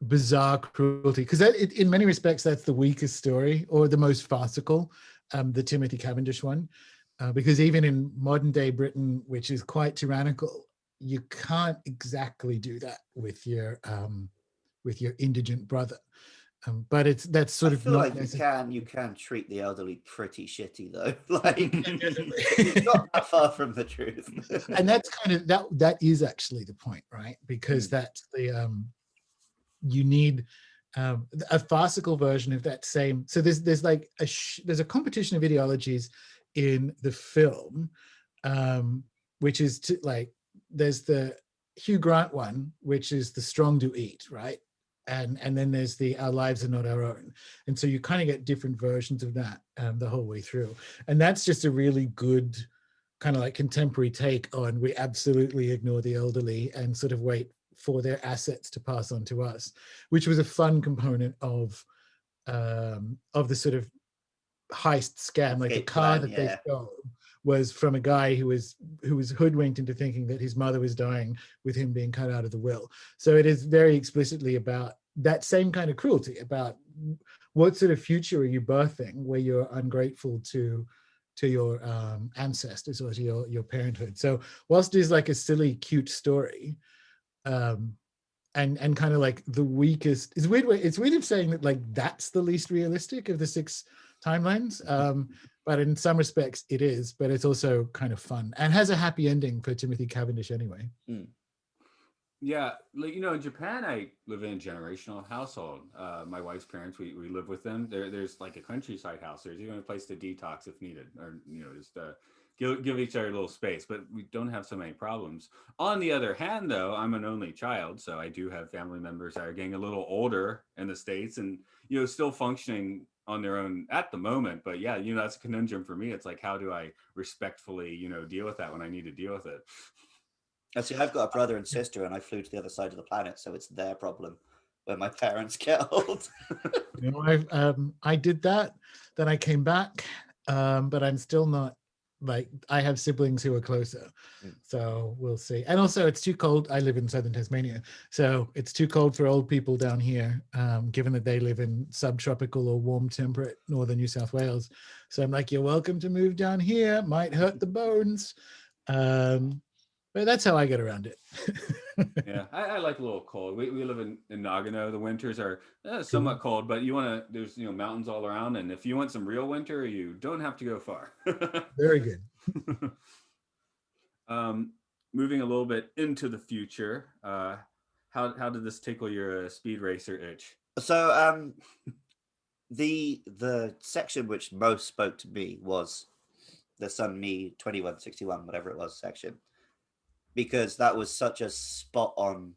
[SPEAKER 3] bizarre cruelty, because in many respects that's the weakest story or the most farcical, the Timothy Cavendish one, because even in modern day Britain, which is quite tyrannical, you can't exactly do that with your indigent brother, but that's sort of
[SPEAKER 2] feel
[SPEAKER 3] not
[SPEAKER 2] like you can treat the elderly pretty shitty though. Like it's not that far from the truth.
[SPEAKER 3] And that's kind of that is actually the point, right? Because that's the you need a farcical version of that same. So there's like there's a competition of ideologies in the film, which is like there's the Hugh Grant one, which is the strong do eat, right? And then there's the our lives are not our own. And so you kind of get different versions of that the whole way through. And that's just a really good kind of like contemporary take on we absolutely ignore the elderly and sort of wait for their assets to pass on to us, which was a fun component of the sort of heist scam. Like the car that they stole was from a guy who was hoodwinked into thinking that his mother was dying with him being cut out of the will. So it is very explicitly about that same kind of cruelty, about what sort of future are you birthing where you're ungrateful to your ancestors or to your parenthood. So whilst it is like a silly, cute story, and kind of like the weakest, it's weird of saying that like that's the least realistic of the 6 timelines, but in some respects it is, but it's also kind of fun and has a happy ending for Timothy Cavendish anyway.
[SPEAKER 1] Yeah, like, you know, in Japan, I live in a generational household. My wife's parents, we live with them. There's like a countryside house. There's even a place to detox if needed, or, you know, just give each other a little space, but we don't have so many problems. On the other hand, though, I'm an only child, so I do have family members that are getting a little older in the States and, you know, still functioning on their own at the moment. But yeah, you know, that's a conundrum for me. It's like, how do I respectfully, you know, deal with that when I need to deal with it?
[SPEAKER 2] I see. I've got a brother and sister, and I flew to the other side of the planet, so it's their problem when my parents get old.
[SPEAKER 3] You know, I did that, then I came back, but I'm still not, like, I have siblings who are closer, so we'll see. And also, it's too cold. I live in southern Tasmania, so it's too cold for old people down here, given that they live in subtropical or warm temperate northern New South Wales. So I'm like, you're welcome to move down here. Might hurt the bones. But that's how I get around it.
[SPEAKER 1] Yeah, I like a little cold. We live in Nagano. The winters are somewhat cold, but there's, you know, mountains all around. And if you want some real winter, you don't have to go far.
[SPEAKER 3] Very good.
[SPEAKER 1] Moving a little bit into the future, how did this tickle your speed racer itch?
[SPEAKER 2] So the section which most spoke to me was the Sun Me 2161, whatever it was, section, because that was such a spot on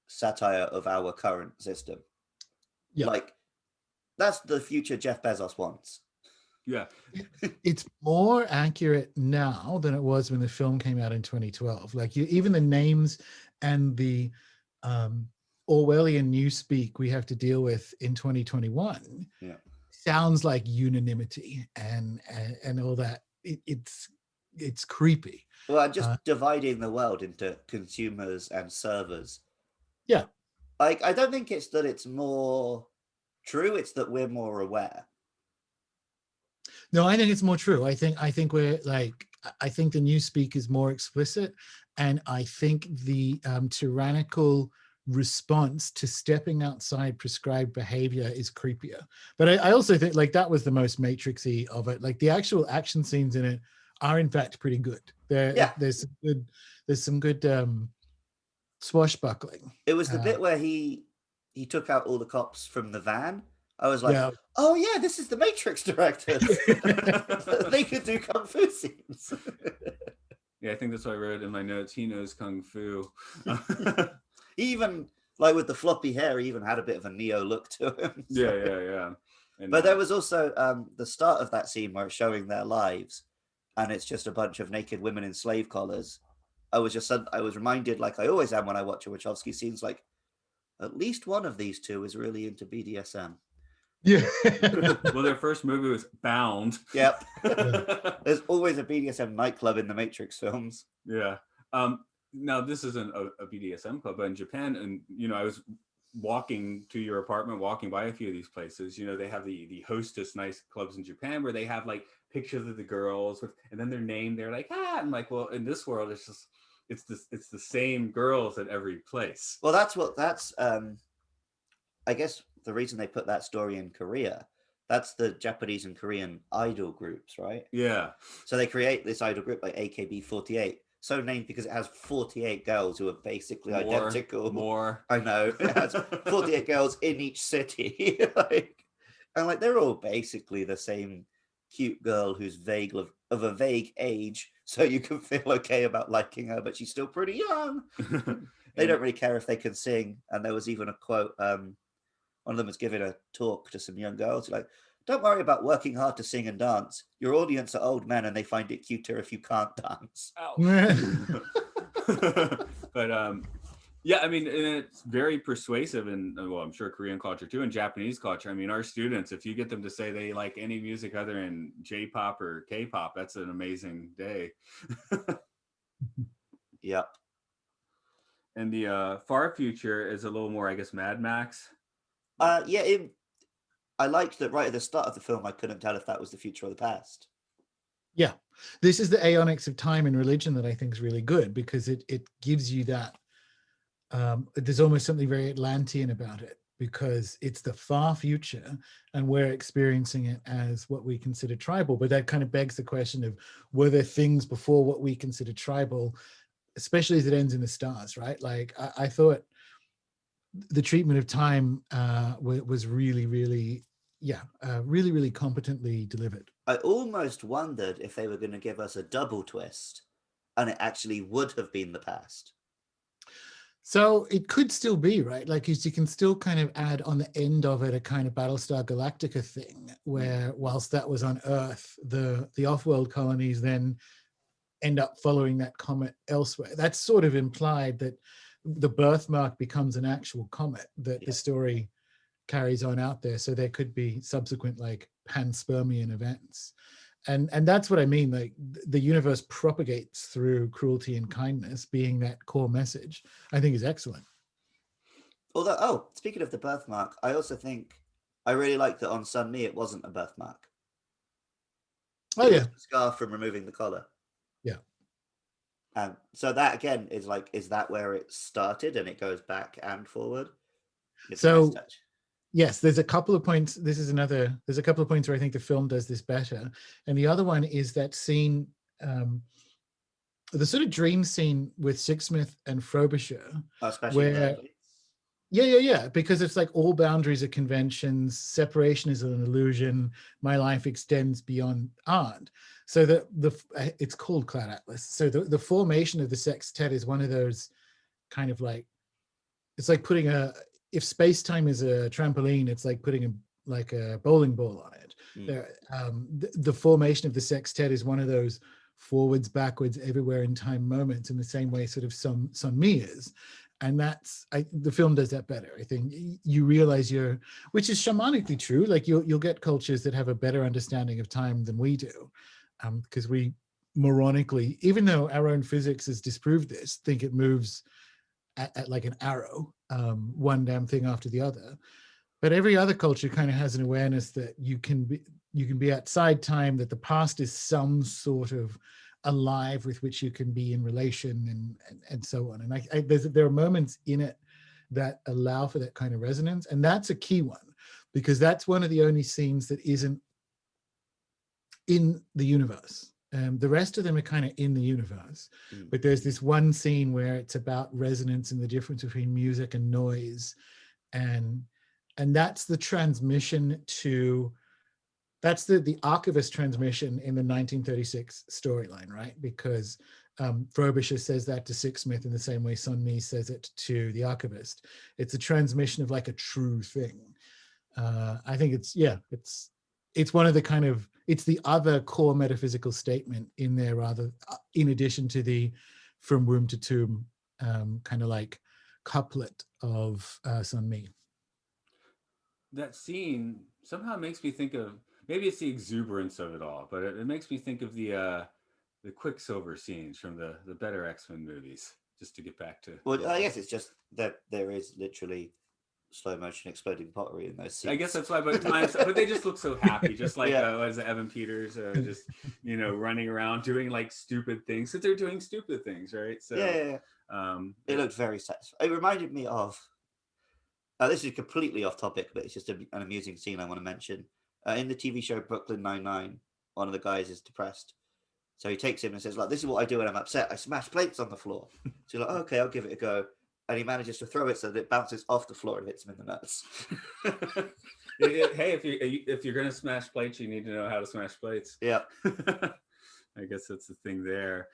[SPEAKER 2] satire of our current system. Yeah, like that's the future Jeff Bezos wants.
[SPEAKER 1] Yeah,
[SPEAKER 3] it's more accurate now than it was when the film came out in 2012. Like, even the names and the Orwellian newspeak we have to deal with in 2021 sounds like unanimity and all that. It's creepy.
[SPEAKER 2] Well, just dividing the world into consumers and servers.
[SPEAKER 3] Yeah,
[SPEAKER 2] like, I don't think it's that it's more true, it's that we're more aware.
[SPEAKER 3] No, I think it's more true. I think we're like, I think the newspeak is more explicit, and I think the tyrannical response to stepping outside prescribed behavior is creepier. But I also think, like, that was the most Matrixy of it. Like, the actual action scenes in it are in fact pretty good. There's some good swashbuckling.
[SPEAKER 2] It was the bit where he took out all the cops from the van. I was like, oh yeah, this is the Matrix directors. They could do kung fu scenes.
[SPEAKER 1] Yeah, I think that's what I wrote in my notes. He knows kung fu.
[SPEAKER 2] Even like with the floppy hair, he even had a bit of a Neo look to him.
[SPEAKER 1] So. Yeah. And,
[SPEAKER 2] but there was also the start of that scene where it's showing their lives, and it's just a bunch of naked women in slave collars. I was reminded, like I always am when I watch a Wachowski scenes, like at least one of these two is really into BDSM.
[SPEAKER 3] Yeah.
[SPEAKER 1] Well, their first movie was Bound.
[SPEAKER 2] Yep. There's always a BDSM nightclub in the Matrix films.
[SPEAKER 1] Yeah. Now this isn't a BDSM club, but in Japan, and you know, I was walking to your apartment, walking by a few of these places. You know, they have the hostess nice clubs in Japan where they have like pictures of the girls with, and then their name. They're like, I'm like, well, in this world, it's the same girls at every place.
[SPEAKER 2] Well, that's I guess the reason they put that story in Korea, that's the Japanese and Korean idol groups, right?
[SPEAKER 1] Yeah.
[SPEAKER 2] So they create this idol group like AKB48, so named because it has 48 girls who are basically identical.
[SPEAKER 1] More.
[SPEAKER 2] I know. It has 48 girls in each city. And they're all basically the same cute girl who's vague of a vague age, so you can feel okay about liking her, but she's still pretty young. They don't really care if they can sing. And there was even a quote, one of them was giving a talk to some young girls, like, don't worry about working hard to sing and dance. Your audience are old men and they find it cuter if you can't dance.
[SPEAKER 1] But yeah, I mean, and it's very persuasive, and well, I'm sure Korean culture too, and Japanese culture. I mean, our students, if you get them to say they like any music other than J-pop or K-pop, that's an amazing day.
[SPEAKER 2] Yep.
[SPEAKER 1] And the far future is a little more, I guess, Mad Max.
[SPEAKER 2] Yeah, I liked that right at the start of the film, I couldn't tell if that was the future or the past.
[SPEAKER 3] Yeah, this is the aeonics of time and religion that I think is really good, because it gives you that. There's almost something very Atlantean about it, because it's the far future and we're experiencing it as what we consider tribal. But that kind of begs the question of, were there things before what we consider tribal, especially as it ends in the stars, right? Like I thought the treatment of time was really, really, really, really competently delivered.
[SPEAKER 2] I almost wondered if they were going to give us a double twist and it actually would have been the past.
[SPEAKER 3] So it could still be, right? Like you can still kind of add on the end of it a kind of Battlestar Galactica thing, where whilst that was on Earth, the off-world colonies then end up following that comet elsewhere. That's sort of implied that the birthmark becomes an actual comet that the story carries on out there. So there could be subsequent like panspermian events. And that's what I mean, like the universe propagates through cruelty and kindness being that core message, I think is excellent.
[SPEAKER 2] Although, speaking of the birthmark, I also think I really like that on Sun-Mi it wasn't a birthmark.
[SPEAKER 3] It was
[SPEAKER 2] a scar from removing the collar.
[SPEAKER 3] Yeah.
[SPEAKER 2] So that again is like, is that where it started and it goes back and forward? It's
[SPEAKER 3] so
[SPEAKER 2] a nice touch.
[SPEAKER 3] Yes, there's a couple of points. There's a couple of points where I think the film does this better. And the other one is that scene, the sort of dream scene with Sixsmith and Frobisher, where, because it's like all boundaries are conventions, separation is an illusion, my life extends beyond art. So it's called Cloud Atlas. So the formation of the sextet is one of those kind of like, it's like putting if space-time is a trampoline, it's like putting a bowling ball on it. The formation of the sextet is one of those forwards, backwards, everywhere in time moments, in the same way sort of Sun-Mi is. And the film does that better. I think you realize which is shamanically true. Like you'll get cultures that have a better understanding of time than we do, because we moronically, even though our own physics has disproved this, think it moves at like an arrow, one damn thing after the other. But every other culture kind of has an awareness that you can be outside time, that the past is some sort of alive with which you can be in relation and so on. And there are moments in it that allow for that kind of resonance. And that's a key one, because that's one of the only scenes that isn't in the universe. The rest of them are kind of in the universe, but there's this one scene where it's about resonance and the difference between music and noise, and that's the transmission that's the archivist transmission in the 1936 storyline, right? Because Frobisher says that to Sixsmith in the same way Sun-Mi says it to the archivist. It's a transmission of like a true thing. I think it's one of the kind of, it's the other core metaphysical statement in there, rather, in addition to the from womb to tomb kind of like couplet of Sun-Mi.
[SPEAKER 1] That scene somehow makes me think of, maybe it's the exuberance of it all, but it makes me think of the Quicksilver scenes from the better X-Men movies, just to get back to.
[SPEAKER 2] Well, I guess it's just that there is literally slow motion exploding pottery in those scenes.
[SPEAKER 1] I guess that's why, but they just look so happy, just like what is it, Evan Peters, just running around doing like stupid things, because they're doing stupid things, right? So
[SPEAKER 2] it looked very satisfying. It reminded me of this is completely off topic, but it's just an amusing scene I want to mention. In the TV show Brooklyn Nine-Nine, one of the guys is depressed, so he takes him and says, like, this is what I do when I'm upset, I smash plates on the floor. So you're like, okay, I'll give it a go. And he manages to throw it so that it bounces off the floor and hits him in the nuts.
[SPEAKER 1] Hey, if you're gonna smash plates, you need to know how to smash plates.
[SPEAKER 2] Yeah.
[SPEAKER 1] I guess that's the thing there.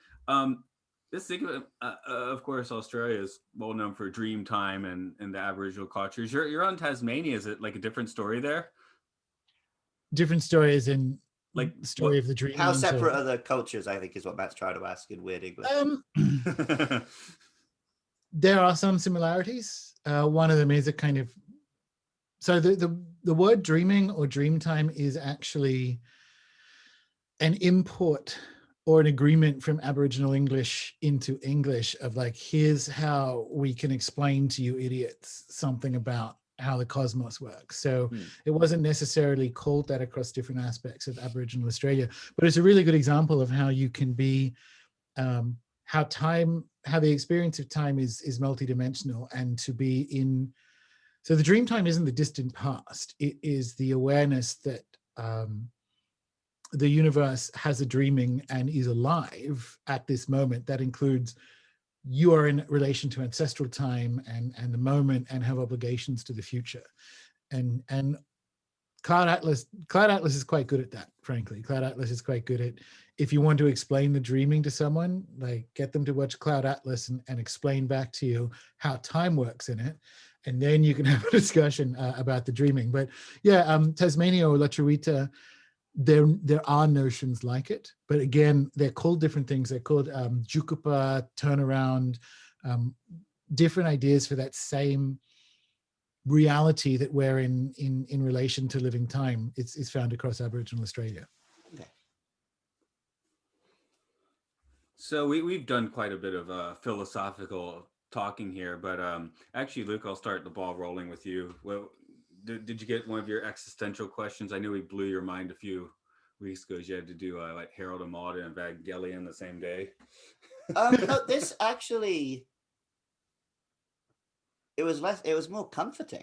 [SPEAKER 1] Just think of it. Of course, Australia is well known for dream time and the Aboriginal cultures. You're on Tasmania. Is it like a different story there?
[SPEAKER 3] Different stories in
[SPEAKER 1] Like
[SPEAKER 3] the story
[SPEAKER 1] what?
[SPEAKER 3] of the dreaming.
[SPEAKER 2] How
[SPEAKER 3] and so
[SPEAKER 2] separate
[SPEAKER 3] on.
[SPEAKER 2] are the cultures, I think, is what Matt's trying to ask in weird English.
[SPEAKER 3] There are some similarities. One of them is a kind of, so the word dreaming or dream time is actually an import or an agreement from Aboriginal English into English of like, here's how we can explain to you idiots something about how the cosmos works. So it wasn't necessarily called that across different aspects of Aboriginal Australia, but it's a really good example of how you can be, how the experience of time is multidimensional, and to be in, so the dream time isn't the distant past, it is the awareness that the universe has a dreaming and is alive at this moment. That includes you are in relation to ancestral time and the moment, and have obligations to the future. And Cloud Atlas is quite good at that, frankly. Cloud Atlas is quite good at, if you want to explain the dreaming to someone, like get them to watch Cloud Atlas and explain back to you how time works in it. And then you can have a discussion about the dreaming. But yeah, Tasmania or La Truita, there are notions like it, but again, they're called different things. They're called Jukupa, turnaround, different ideas for that same reality that we're in relation to living time. It's found across Aboriginal Australia.
[SPEAKER 2] Okay.
[SPEAKER 1] So we've done quite a bit of philosophical talking here, but actually, Luke, I'll start the ball rolling with you. Well, did you get one of your existential questions? I knew we blew your mind a few weeks ago. You had to do like Harold and Maude and Evangelion the same day.
[SPEAKER 2] No, this actually, it was more comforting.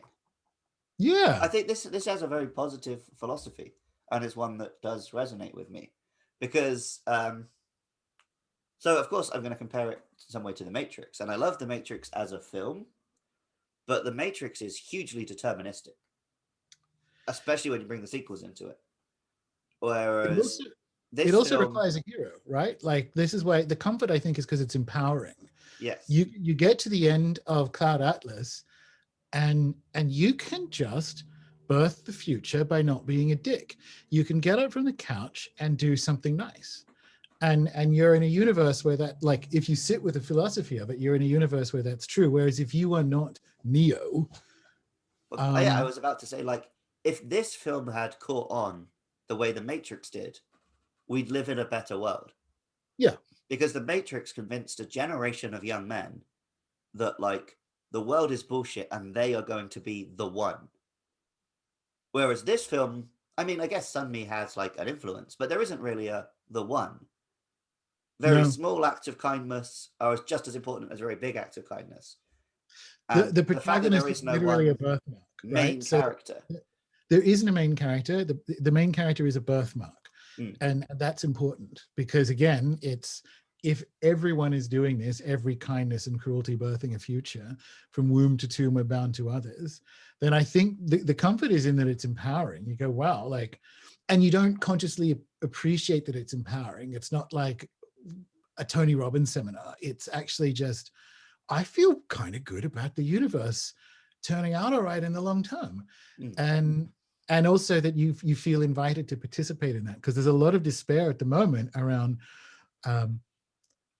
[SPEAKER 3] Yeah,
[SPEAKER 2] I think this has a very positive philosophy, and it's one that does resonate with me, because so of course I'm going to compare it some way to The Matrix, and I love The Matrix as a film, but The Matrix is hugely deterministic, especially when you bring the sequels into it. Whereas
[SPEAKER 3] it also
[SPEAKER 2] film,
[SPEAKER 3] requires a hero, right? Like, this is why the comfort, I think, is because it's empowering.
[SPEAKER 2] yes,
[SPEAKER 3] You get to the end of Cloud Atlas, and you can just birth the future by not being a dick. You can get up from the couch and do something nice. And you're in a universe where that, like, if you sit with the philosophy of it, you're in a universe where that's true. Whereas if you are not Neo,
[SPEAKER 2] yeah, I was about to say, like, if this film had caught on the way The Matrix did, we'd live in a better world.
[SPEAKER 3] Yeah.
[SPEAKER 2] Because The Matrix convinced a generation of young men that, like, the world is bullshit and they are going to be the one. Whereas this film, I mean, I guess Sunmi has, like, an influence, but there isn't really the one. Very small acts of kindness are just as important as very big acts of kindness. And
[SPEAKER 3] The
[SPEAKER 2] fact that
[SPEAKER 3] protagonist
[SPEAKER 2] there
[SPEAKER 3] is
[SPEAKER 2] is no
[SPEAKER 3] literally a
[SPEAKER 2] one
[SPEAKER 3] birthmark,
[SPEAKER 2] main
[SPEAKER 3] right? So
[SPEAKER 2] character.
[SPEAKER 3] there isn't a main character. The main character is a birthmark. And that's important, because again, it's, if everyone is doing this, every kindness and cruelty birthing a future, from womb to tomb we're bound to others, then I think the comfort is in that it's empowering. You go, wow, like, and you don't consciously appreciate that it's empowering. It's not like a Tony Robbins seminar. It's actually just, I feel kind of good about the universe turning out all right in the long term. And also that you feel invited to participate in that, because there's a lot of despair at the moment around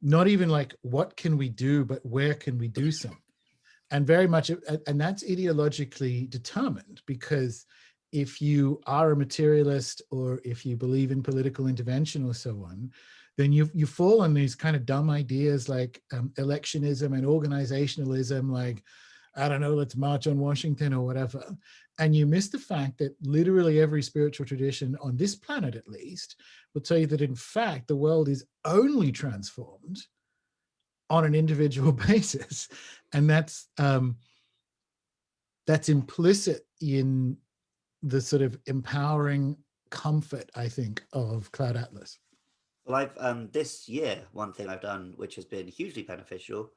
[SPEAKER 3] not even like what can we do, but where can we do something. And very much, and that's ideologically determined, because if you are a materialist, or if you believe in political intervention or so on, then you fall on these kind of dumb ideas like electionism and organizationalism, like, I don't know, let's march on Washington or whatever. And you miss the fact that literally every spiritual tradition on this planet, at least, will tell you that in fact, the world is only transformed on an individual basis. And that's implicit in the sort of empowering comfort, I think, of Cloud Atlas.
[SPEAKER 2] Well, I've this year, one thing I've done which has been hugely beneficial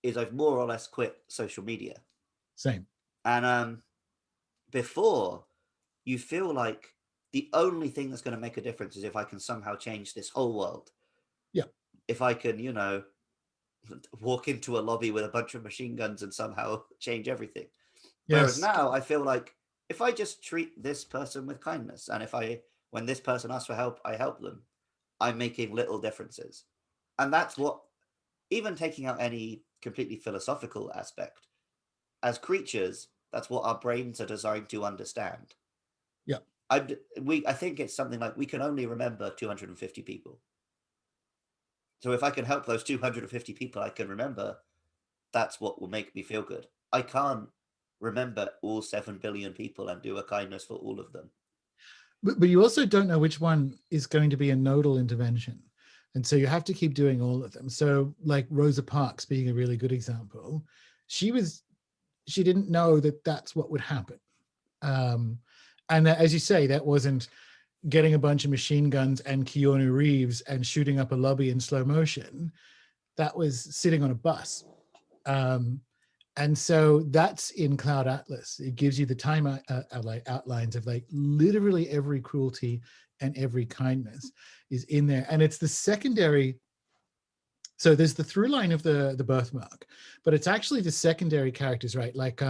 [SPEAKER 2] is I've more or less quit social media.
[SPEAKER 3] Same.
[SPEAKER 2] And before, you feel like the only thing that's going to make a difference is if I can somehow change this whole world.
[SPEAKER 3] Yeah.
[SPEAKER 2] If I can, you know, walk into a lobby with a bunch of machine guns and somehow change everything. Whereas now I feel like if I just treat this person with kindness, and when this person asks for help, I help them, I'm making little differences. And that's what, even taking out any completely philosophical aspect, as creatures, that's what our brains are designed to understand.
[SPEAKER 3] Yeah.
[SPEAKER 2] I think it's something like we can only remember 250 people. So if I can help those 250 people I can remember, that's what will make me feel good. I can't remember all 7 billion people and do a kindness for all of them.
[SPEAKER 3] But you also don't know which one is going to be a nodal intervention. And so you have to keep doing all of them. So like Rosa Parks being a really good example, she didn't know that that's what would happen. And as you say, that wasn't getting a bunch of machine guns and Keanu Reeves and shooting up a lobby in slow motion. That was sitting on a bus. And so that's in Cloud Atlas. It gives you the time outlines of like literally every cruelty and every kindness is in there. And it's the secondary. So there's the through line of the birthmark, but it's actually the secondary characters, right? Like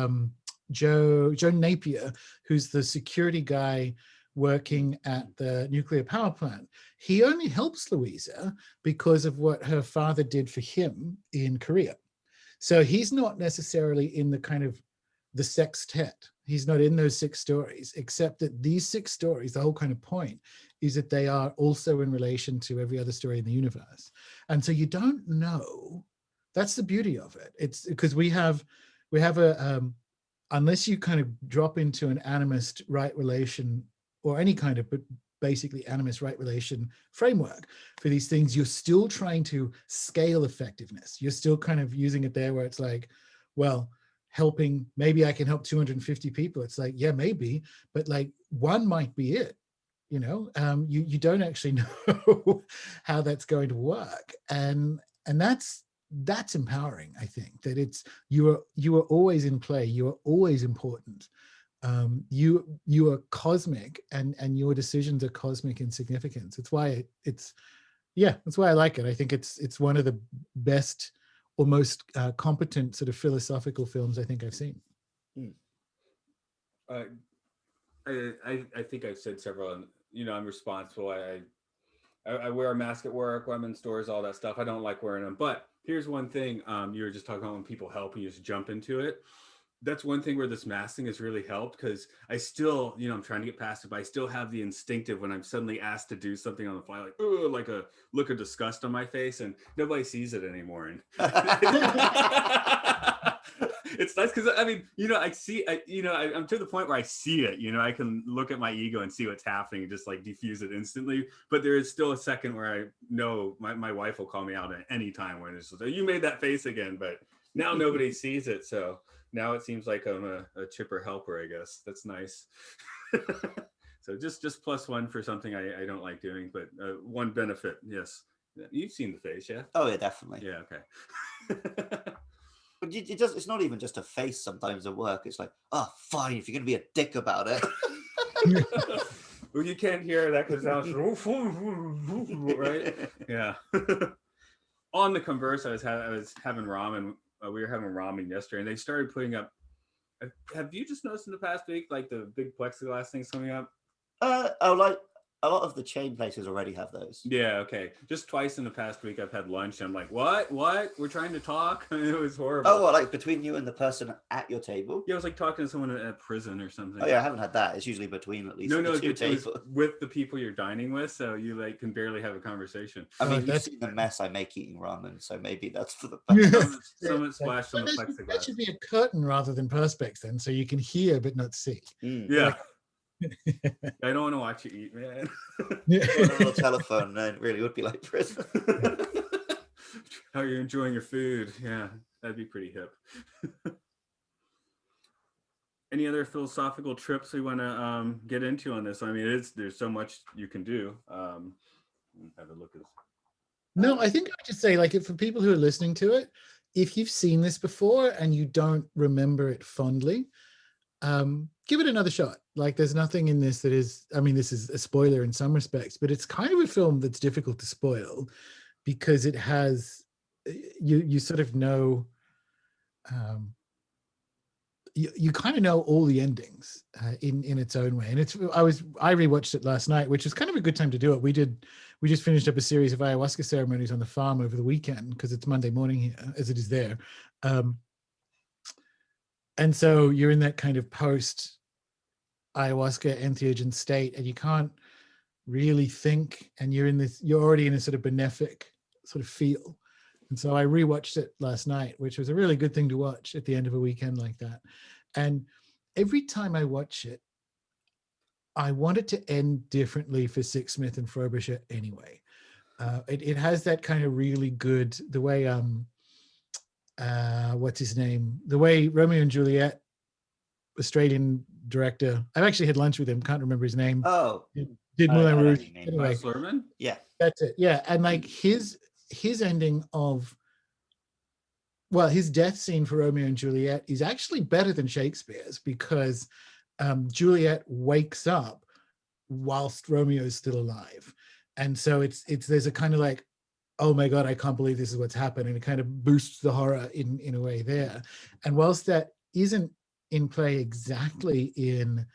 [SPEAKER 3] Joe Napier, who's the security guy working at the nuclear power plant. He only helps Louisa because of what her father did for him in Korea. So he's not necessarily in the kind of the sextet. He's not in those 6 stories, except that these 6 stories, the whole kind of point is that they are also in relation to every other story in the universe. And so you don't know. That's the beauty of it. It's because we have a, unless you kind of drop into an animist right relation or any kind of, but basically animist right relation framework for these things, you're still trying to scale effectiveness. You're still kind of using it there where it's like, well, helping, maybe I can help 250 people. It's like, yeah, maybe, but like one might be it. You know, you don't actually know how that's going to work, and that's empowering. I think that it's you are always in play. You are always important. You are cosmic, and your decisions are cosmic in significance. It's why that's why I like it. I think it's one of the best or most competent sort of philosophical films I think I've seen.
[SPEAKER 1] I think I've said several. You know, I'm responsible. I wear a mask at work when I'm in stores, all that stuff. I don't like wearing them. But here's one thing. You were just talking about when people help and you just jump into it. That's one thing where this mask thing has really helped, because I still, you know, I'm trying to get past it, but I still have the instinctive when I'm suddenly asked to do something on the fly, like a look of disgust on my face, and nobody sees it anymore. And it's nice because, I mean, you know, I'm to the point where I see it, you know, I can look at my ego and see what's happening and just like diffuse it instantly. But there is still a second where I know my wife will call me out at any time when it's just, oh, you made that face again, but now nobody sees it. So now it seems like I'm a chipper helper, I guess. That's nice. So just +1 for something I don't like doing, but one benefit, yes. You've seen the face, yeah?
[SPEAKER 2] Oh yeah, definitely.
[SPEAKER 1] Yeah, okay.
[SPEAKER 2] But it's not even just a face sometimes at work. It's like, oh, fine, if you're going to be a dick about it.
[SPEAKER 1] Well, you can't hear that because now it's right? Yeah. On the converse, I was having ramen. We were having ramen yesterday, and they started putting up. Have you just noticed in the past week, like the big plexiglass things coming up?
[SPEAKER 2] Like a lot of the chain places already have those.
[SPEAKER 1] Yeah, okay. Just twice in the past week I've had lunch and I'm like, what? We're trying to talk? It was horrible.
[SPEAKER 2] Oh, well, like between you and the person at your table?
[SPEAKER 1] Yeah, it was like talking to someone at prison or something.
[SPEAKER 2] Oh yeah, I haven't had that. It's usually between at least the two tables.
[SPEAKER 1] With the people you're dining with, so you like can barely have a conversation.
[SPEAKER 2] I mean, you've seen the mess I make eating ramen, so maybe that's for the best.
[SPEAKER 1] Someone splashed on the plexiglass.
[SPEAKER 3] That should be a curtain rather than perspex then, so you can hear but not see.
[SPEAKER 1] Yeah. Like, I don't want to watch you eat, man.
[SPEAKER 2] On a little telephone, then it really would be like prison.
[SPEAKER 1] How you're enjoying your food? Yeah, that'd be pretty hip. Any other philosophical trips we want to get into on this? I mean, there's so much you can do. Have a look at this.
[SPEAKER 3] No, I think I would just say, like, for people who are listening to it, if you've seen this before and you don't remember it fondly, give it another shot. Like, there's nothing in this that is, I mean, this is a spoiler in some respects, but it's kind of a film that's difficult to spoil. because it has, you sort of know, you kind of know all the endings in its own way. And I rewatched it last night, which was kind of a good time to do it. We just finished up a series of ayahuasca ceremonies on the farm over the weekend, because it's Monday morning here, as it is there. And so you're in that kind of post ayahuasca entheogen state, and you can't really think, and you're already in a sort of benefic sort of feel. And so I rewatched it last night, which was a really good thing to watch at the end of a weekend like that. And every time I watch it, I want it to end differently for Sixsmith and Frobisher anyway. It has that kind of really good, the way what's his name, the way Romeo and Juliet, Australian director, I've actually had lunch with him, can't remember his name.
[SPEAKER 2] Oh,
[SPEAKER 3] did Moulin Rouge
[SPEAKER 1] anyway.
[SPEAKER 2] Yeah,
[SPEAKER 3] that's it. Yeah, and like his ending of, well, his death scene for Romeo and Juliet is actually better than Shakespeare's, because Juliet wakes up whilst Romeo is still alive, and so it's there's a kind of like, oh my God, I can't believe this is what's happened, and it kind of boosts the horror in a way there. And whilst that isn't in play exactly in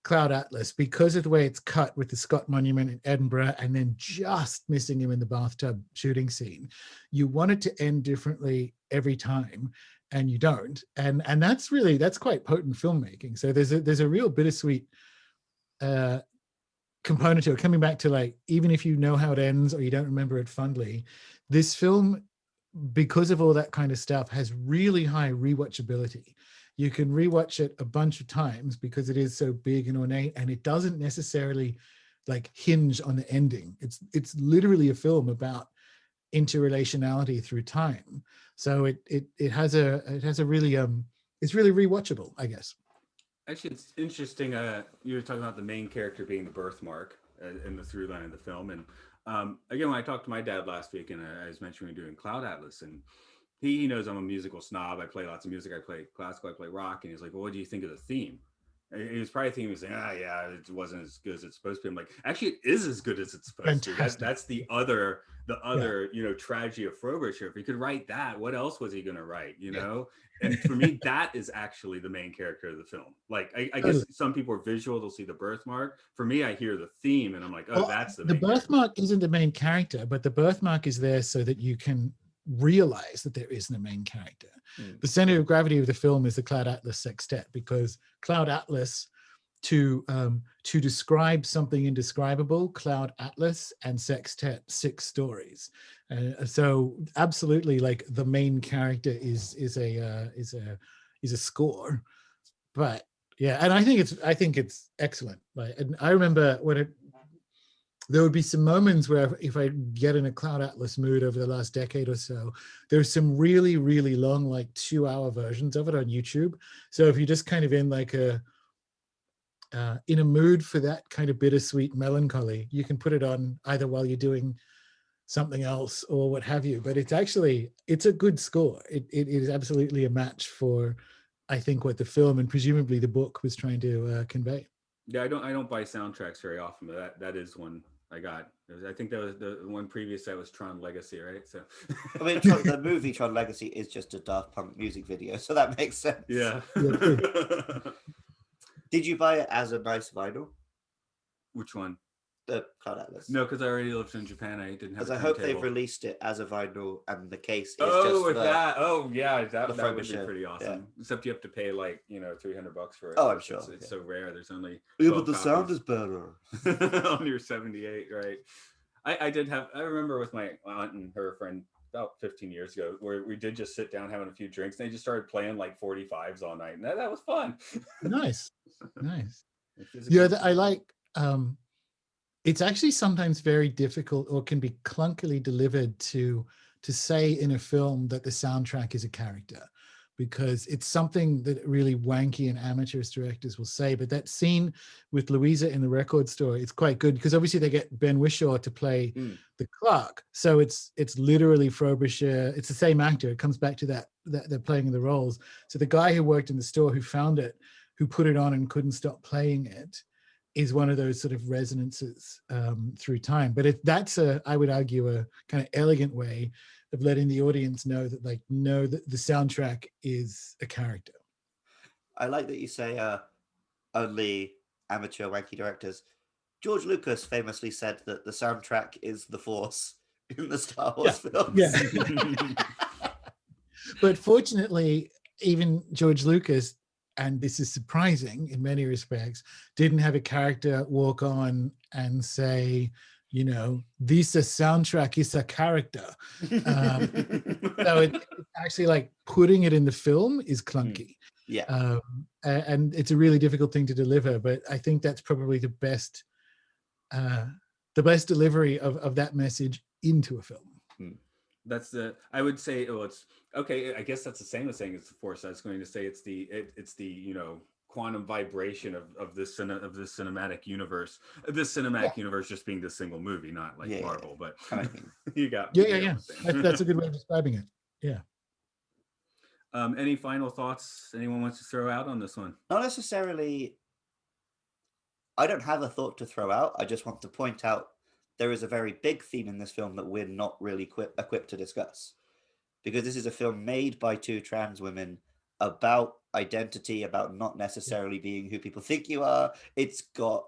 [SPEAKER 3] Cloud Atlas, because of the way it's cut with the Scott Monument in Edinburgh and then just missing him in the bathtub shooting scene, you want it to end differently every time, and you don't. And that's quite potent filmmaking. So there's a real bittersweet component to it, coming back to like, even if you know how it ends or you don't remember it fondly, this film, because of all that kind of stuff, has really high rewatchability. You can rewatch it a bunch of times because it is so big and ornate, and it doesn't necessarily like hinge on the ending. It's literally a film about interrelationality through time. So it has a really it's really rewatchable, I guess.
[SPEAKER 1] Actually, it's interesting. You were talking about the main character being the birthmark in the through line of the film, and again, when I talked to my dad last week, and I was mentioning doing Cloud Atlas, and he knows I'm a musical snob. I play lots of music. I play classical. I play rock. And he's like, "Well, what do you think of the theme?" And it was probably thinking, he was saying, yeah, it wasn't as good as it's supposed to be. I'm like, actually, it is as good as it's supposed to be. That's the other tragedy of Frobisher. If he could write that, what else was he going to write? You know? And for me, that is actually the main character of the film. Like, I guess some people are visual; they'll see the birthmark. For me, I hear the theme, and I'm like, oh, that's the main
[SPEAKER 3] birthmark
[SPEAKER 1] character.
[SPEAKER 3] Isn't the main character, but the birthmark is there so that you can realize that there isn't a main character. The center of gravity of the film is the Cloud Atlas sextet, because Cloud Atlas, to describe something indescribable, Cloud Atlas and sextet, 6 stories. So absolutely, like, the main character is a score. But yeah, and I think it's excellent. Like, and I remember there would be some moments where if I get in a Cloud Atlas mood over the last decade or so, there's some really, really long, like 2-hour versions of it on YouTube. So if you're just kind of in like in a mood for that kind of bittersweet melancholy, you can put it on either while you're doing something else or what have you. But it's a good score. It is absolutely a match for, I think, what the film and presumably the book was trying to convey.
[SPEAKER 1] Yeah, I don't buy soundtracks very often, but that is one I got. I think that was the one previous that was Tron Legacy, right? So
[SPEAKER 2] I mean, the movie Tron Legacy is just a Daft Punk music video, so that makes sense.
[SPEAKER 1] Yeah.
[SPEAKER 2] Did you buy it as a nice vinyl?
[SPEAKER 1] Which one?
[SPEAKER 2] The Cloud Atlas.
[SPEAKER 1] No, because I already lived in Japan. I didn't have.
[SPEAKER 2] Because I hope they've released it as a vinyl, and the case is
[SPEAKER 1] that. Oh yeah, that would be pretty awesome. Yeah. Except you have to pay like $300 for it.
[SPEAKER 2] Oh, I'm sure.
[SPEAKER 1] It's so rare. There's only.
[SPEAKER 2] Yeah, but the sound is better.
[SPEAKER 1] On your 78, right? I did have. I remember with my aunt and her friend about 15 years ago, where we did just sit down having a few drinks, and they just started playing like 45s all night, and that was fun.
[SPEAKER 3] Nice. Yeah, I like. It's actually sometimes very difficult, or can be clunkily delivered to say in a film that the soundtrack is a character, because it's something that really wanky and amateurish directors will say. But that scene with Louisa in the record store, it's quite good, because obviously they get Ben Whishaw to play the clerk. So it's literally Frobisher. It's the same actor. It comes back to that they're playing the roles. So the guy who worked in the store, who found it, who put it on and couldn't stop playing it, is one of those sort of resonances through time. But that's I would argue, a kind of elegant way of letting the audience know that, like, know that the soundtrack is a character.
[SPEAKER 2] I like that you say only amateur wanky directors. George Lucas famously said that the soundtrack is the Force in the Star Wars films.
[SPEAKER 3] Yeah. But fortunately, even George Lucas, and this is surprising in many respects, didn't have a character walk on and say, you know, this a soundtrack is a character. So it's actually, like, putting it in the film is clunky.
[SPEAKER 2] Yeah.
[SPEAKER 3] And it's a really difficult thing to deliver, but I think that's probably the best delivery of that message into a film.
[SPEAKER 1] That's I would say, oh, it's okay. I guess that's the same as saying it's the Force. I was going to say it's the you know, quantum vibration of this cinematic universe. This cinematic universe just being this single movie, not like Marvel, but you got
[SPEAKER 3] That's a good way of describing it. Yeah.
[SPEAKER 1] Any final thoughts anyone wants to throw out on this one?
[SPEAKER 2] Not necessarily. I don't have a thought to throw out. I just want to point out there is a very big theme in this film that we're not really equipped to discuss. Because this is a film made by two trans women about identity, about not necessarily being who people think you are. It's got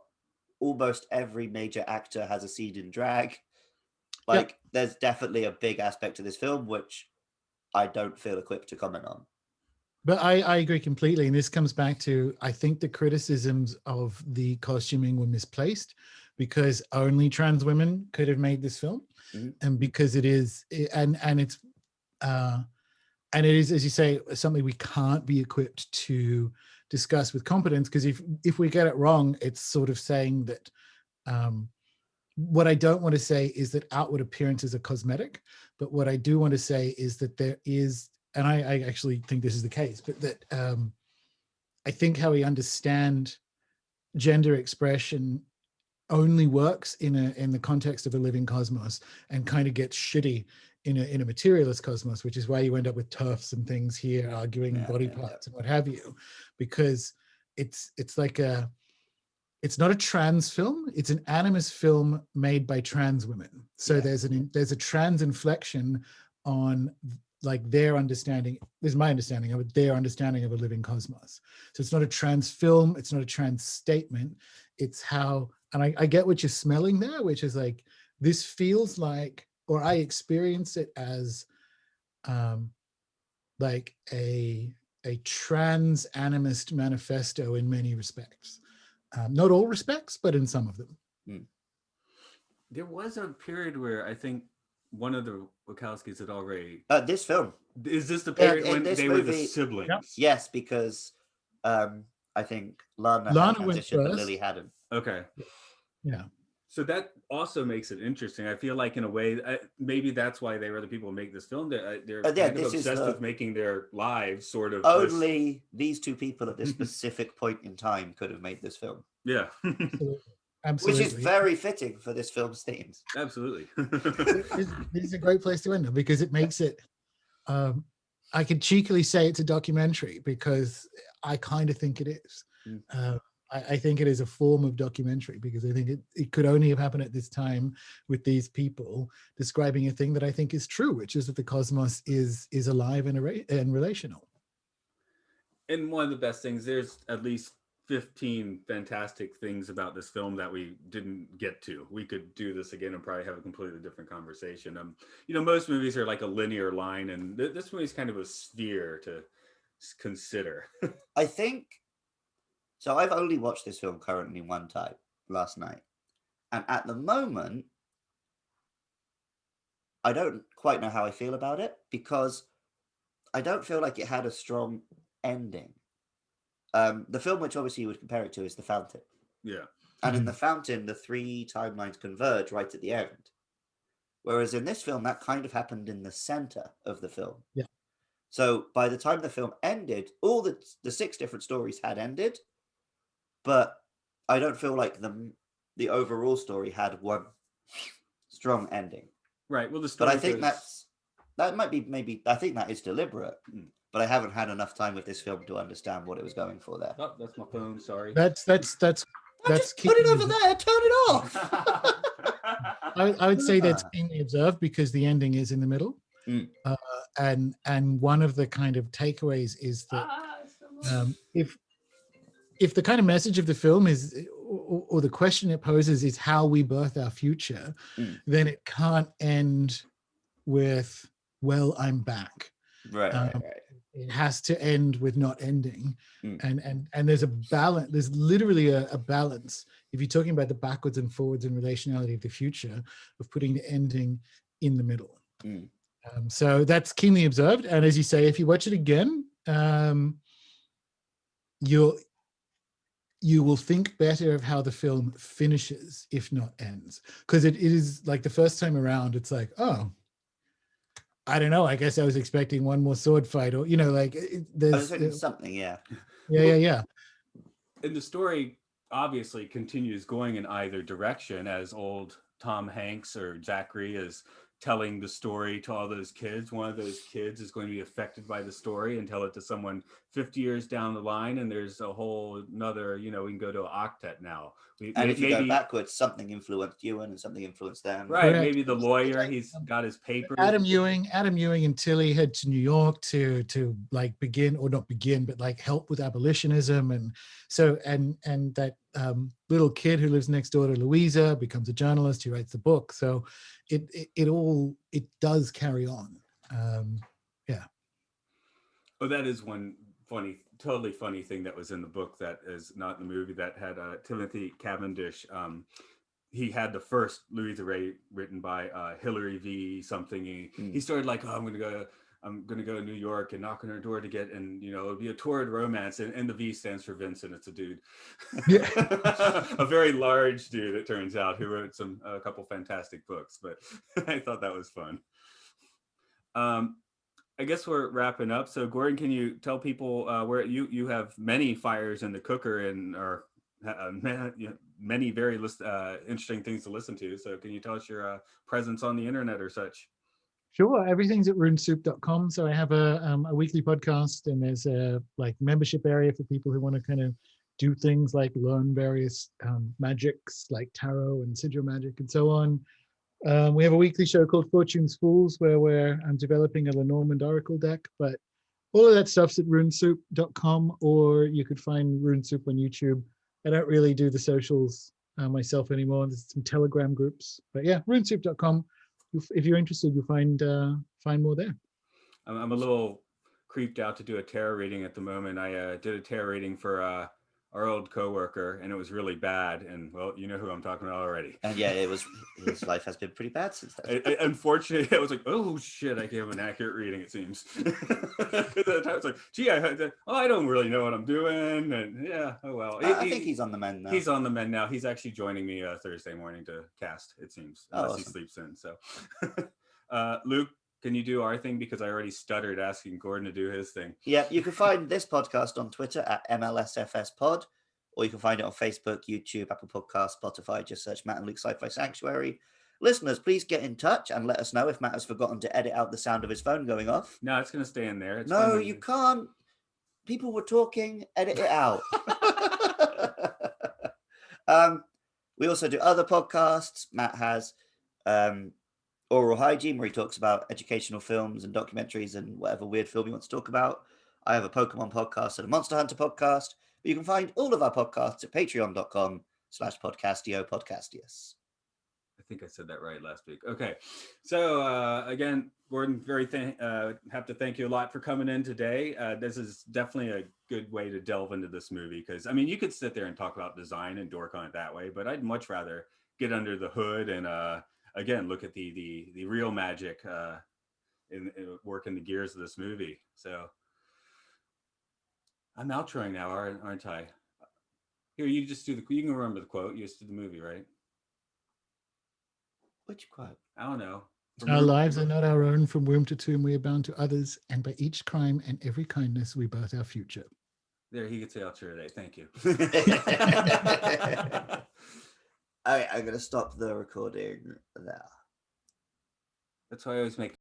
[SPEAKER 2] almost every major actor has a scene in drag. Like, there's definitely a big aspect to this film which I don't feel equipped to comment on.
[SPEAKER 3] But I agree completely. And this comes back to, I think the criticisms of the costuming were misplaced, because only trans women could have made this film. And because it is, and it is, as you say, something we can't be equipped to discuss with competence, because if we get it wrong, it's sort of saying that, what I don't want to say is that outward appearances are cosmetic, but what I do want to say is that there is, and I actually think this is the case, but that I think how we understand gender expression only works in the context of a living cosmos, and kind of gets shitty in a materialist cosmos, which is why you end up with TERFs and things here arguing body parts and what have you, because it's like it's not a trans film, it's an animus film made by trans women. So there's a trans inflection on, like, their understanding, this is my understanding of it, their understanding of a living cosmos. So it's not a trans film, it's not a trans statement, it's how, and I get what you're smelling there, which is like, this feels like, or I experience it as like a trans animist manifesto in many respects. Not all respects, but in some of them.
[SPEAKER 1] There was a period where I think one of the Wachowskis had already...
[SPEAKER 2] this film.
[SPEAKER 1] Is this the period when they were the siblings?
[SPEAKER 3] Yep.
[SPEAKER 2] Yes, because I think Lana had transitioned, but Lily hadn't.
[SPEAKER 1] Okay.
[SPEAKER 3] Yeah.
[SPEAKER 1] So that also makes it interesting. I feel like, in a way, maybe that's why they were the people who make this film. They're kind of obsessed with making their lives sort of...
[SPEAKER 2] Only these two people at this specific point in time could have made this film.
[SPEAKER 1] Yeah.
[SPEAKER 3] Absolutely.
[SPEAKER 2] Which is very fitting for this film's themes.
[SPEAKER 1] Absolutely.
[SPEAKER 3] This is a great place to end it, because it makes it... I could cheekily say it's a documentary, because I kind of think it is. I think it is a form of documentary, because I think it could only have happened at this time with these people describing a thing that I think is true, which is that the cosmos is alive and relational.
[SPEAKER 1] And one of the best things, there's at least 15 fantastic things about this film that we didn't get to. We could do this again and probably have a completely different conversation. You know, most movies are like a linear line, and this movie is kind of a sphere to consider.
[SPEAKER 2] I think... So I've only watched this film currently one time, last night. And at the moment, I don't quite know how I feel about it, because I don't feel like it had a strong ending. The film which obviously you would compare it to is The Fountain.
[SPEAKER 1] Yeah.
[SPEAKER 2] And in The Fountain, the three timelines converge right at the end. Whereas in this film, that kind of happened in the center of the film.
[SPEAKER 3] Yeah.
[SPEAKER 2] So by the time the film ended, all the 6 different stories had ended. But I don't feel like the overall story had one strong ending.
[SPEAKER 1] Right. Well, the story.
[SPEAKER 2] But I think that might be, maybe, I think that is deliberate. But I haven't had enough time with this film to understand what it was going for there.
[SPEAKER 1] Oh, that's my phone. Sorry.
[SPEAKER 3] That's that's
[SPEAKER 2] just put it
[SPEAKER 3] keenly
[SPEAKER 2] over there, turn it off.
[SPEAKER 3] I would say that's keenly observed because the ending is in the middle. And one of the kind of takeaways is that if the kind of message of the film is, or the question it poses is how we birth our future, then it can't end with, well, I'm back.
[SPEAKER 2] Right.
[SPEAKER 3] It has to end with not ending. And there's a balance, there's literally a balance. If you're talking about the backwards and forwards and relationality of the future, of putting the ending in the middle. So that's keenly observed. And as you say, if you watch it again, you will think better of how the film finishes, if not ends. Because it is like the first time around, it's like, oh, I don't know. I guess I was expecting one more sword fight, or like
[SPEAKER 2] I was expecting something. Yeah.
[SPEAKER 1] And the story obviously continues going in either direction, as old Tom Hanks or Zachary is telling the story to all those kids. One of those kids is going to be affected by the story and tell it to someone 50 years down the line, and there's a whole another, we can go to an octet now.
[SPEAKER 2] And if you go backwards, something influenced you and something influenced them.
[SPEAKER 1] Right. Correct. Maybe the lawyer, he's got his papers.
[SPEAKER 3] Adam Ewing and Tilly head to New York to like begin, or not begin, but like help with abolitionism. And so, and that little kid who lives next door to Louisa becomes a journalist who writes the book. So it does carry on. Yeah.
[SPEAKER 1] Oh, that is one totally funny thing that was in the book that is not in the movie, that had Timothy Cavendish. He had the first Louisa Ray written by Hillary V. something. He started like, oh, I'm gonna go to New York and knock on her door to get, and it'll be a torrid romance, and the V stands for Vincent. It's a dude, a very large dude, it turns out, who wrote a couple fantastic books. But I thought that was fun. I guess we're wrapping up. So Gordon, can you tell people where you have many fires in the cooker and are many very interesting things to listen to. So can you tell us your presence on the internet or such?
[SPEAKER 3] Sure. Everything's at runesoup.com. So I have a weekly podcast, and there's a like membership area for people who want to kind of do things like learn various magics like tarot and sigil magic and so on. We have a weekly show called Fortune's Fools, where I'm developing a Lenormand Oracle deck, but all of that stuff's at runesoup.com, or you could find Rune Soup on YouTube. I don't really do the socials myself anymore. There's some Telegram groups, but yeah, runesoup.com. If you're interested, you'll find more there.
[SPEAKER 1] I'm a little creeped out to do a tarot reading at the moment. I did a tarot reading for our old coworker, and it was really bad. And well, you know who I'm talking about already.
[SPEAKER 2] And yeah, his life has been pretty bad since then.
[SPEAKER 1] Unfortunately, I was like, oh shit, I gave him an accurate reading, it seems. At the time, it's like, gee, I don't really know what I'm doing. And yeah, oh well.
[SPEAKER 2] I think he's on the mend now.
[SPEAKER 1] He's on the mend now. He's actually joining me Thursday morning to cast, it seems, unless he sleeps in. So Luke, can you do our thing? Because I already stuttered asking Gordon to do his thing.
[SPEAKER 2] Yeah, you can find this podcast on Twitter at MLSFS Pod, or you can find it on Facebook, YouTube, Apple Podcasts, Spotify. Just search Matt and Luke Sci-Fi Sanctuary. Listeners, please get in touch and let us know if Matt has forgotten to edit out the sound of his phone going off.
[SPEAKER 1] No, it's going to stay in there.
[SPEAKER 2] No, you can't. People were talking. Edit it out. We also do other podcasts. Matt has Oral Hygiene, where he talks about educational films and documentaries and whatever weird film he wants to talk about. I have a Pokemon podcast and a Monster Hunter podcast. But you can find all of our podcasts at patreon.com/podcastio-podcastius.
[SPEAKER 1] I think I said that right last week. Okay. So again, Gordon, have to thank you a lot for coming in today. This is definitely a good way to delve into this movie, because I mean, you could sit there and talk about design and dork on it that way, but I'd much rather get under the hood and again, look at the real magic in working the gears of this movie. So I'm outroing now, aren't I? Here, you just do you can remember the quote. You just did the movie, right?
[SPEAKER 2] Which quote?
[SPEAKER 1] I don't know.
[SPEAKER 3] Our lives are not our own. From womb to tomb, we are bound to others, and by each crime and every kindness, we birth our future.
[SPEAKER 1] There, he could say outro today. Thank you.
[SPEAKER 2] All right, I'm going to stop the recording there.
[SPEAKER 1] That's why I always make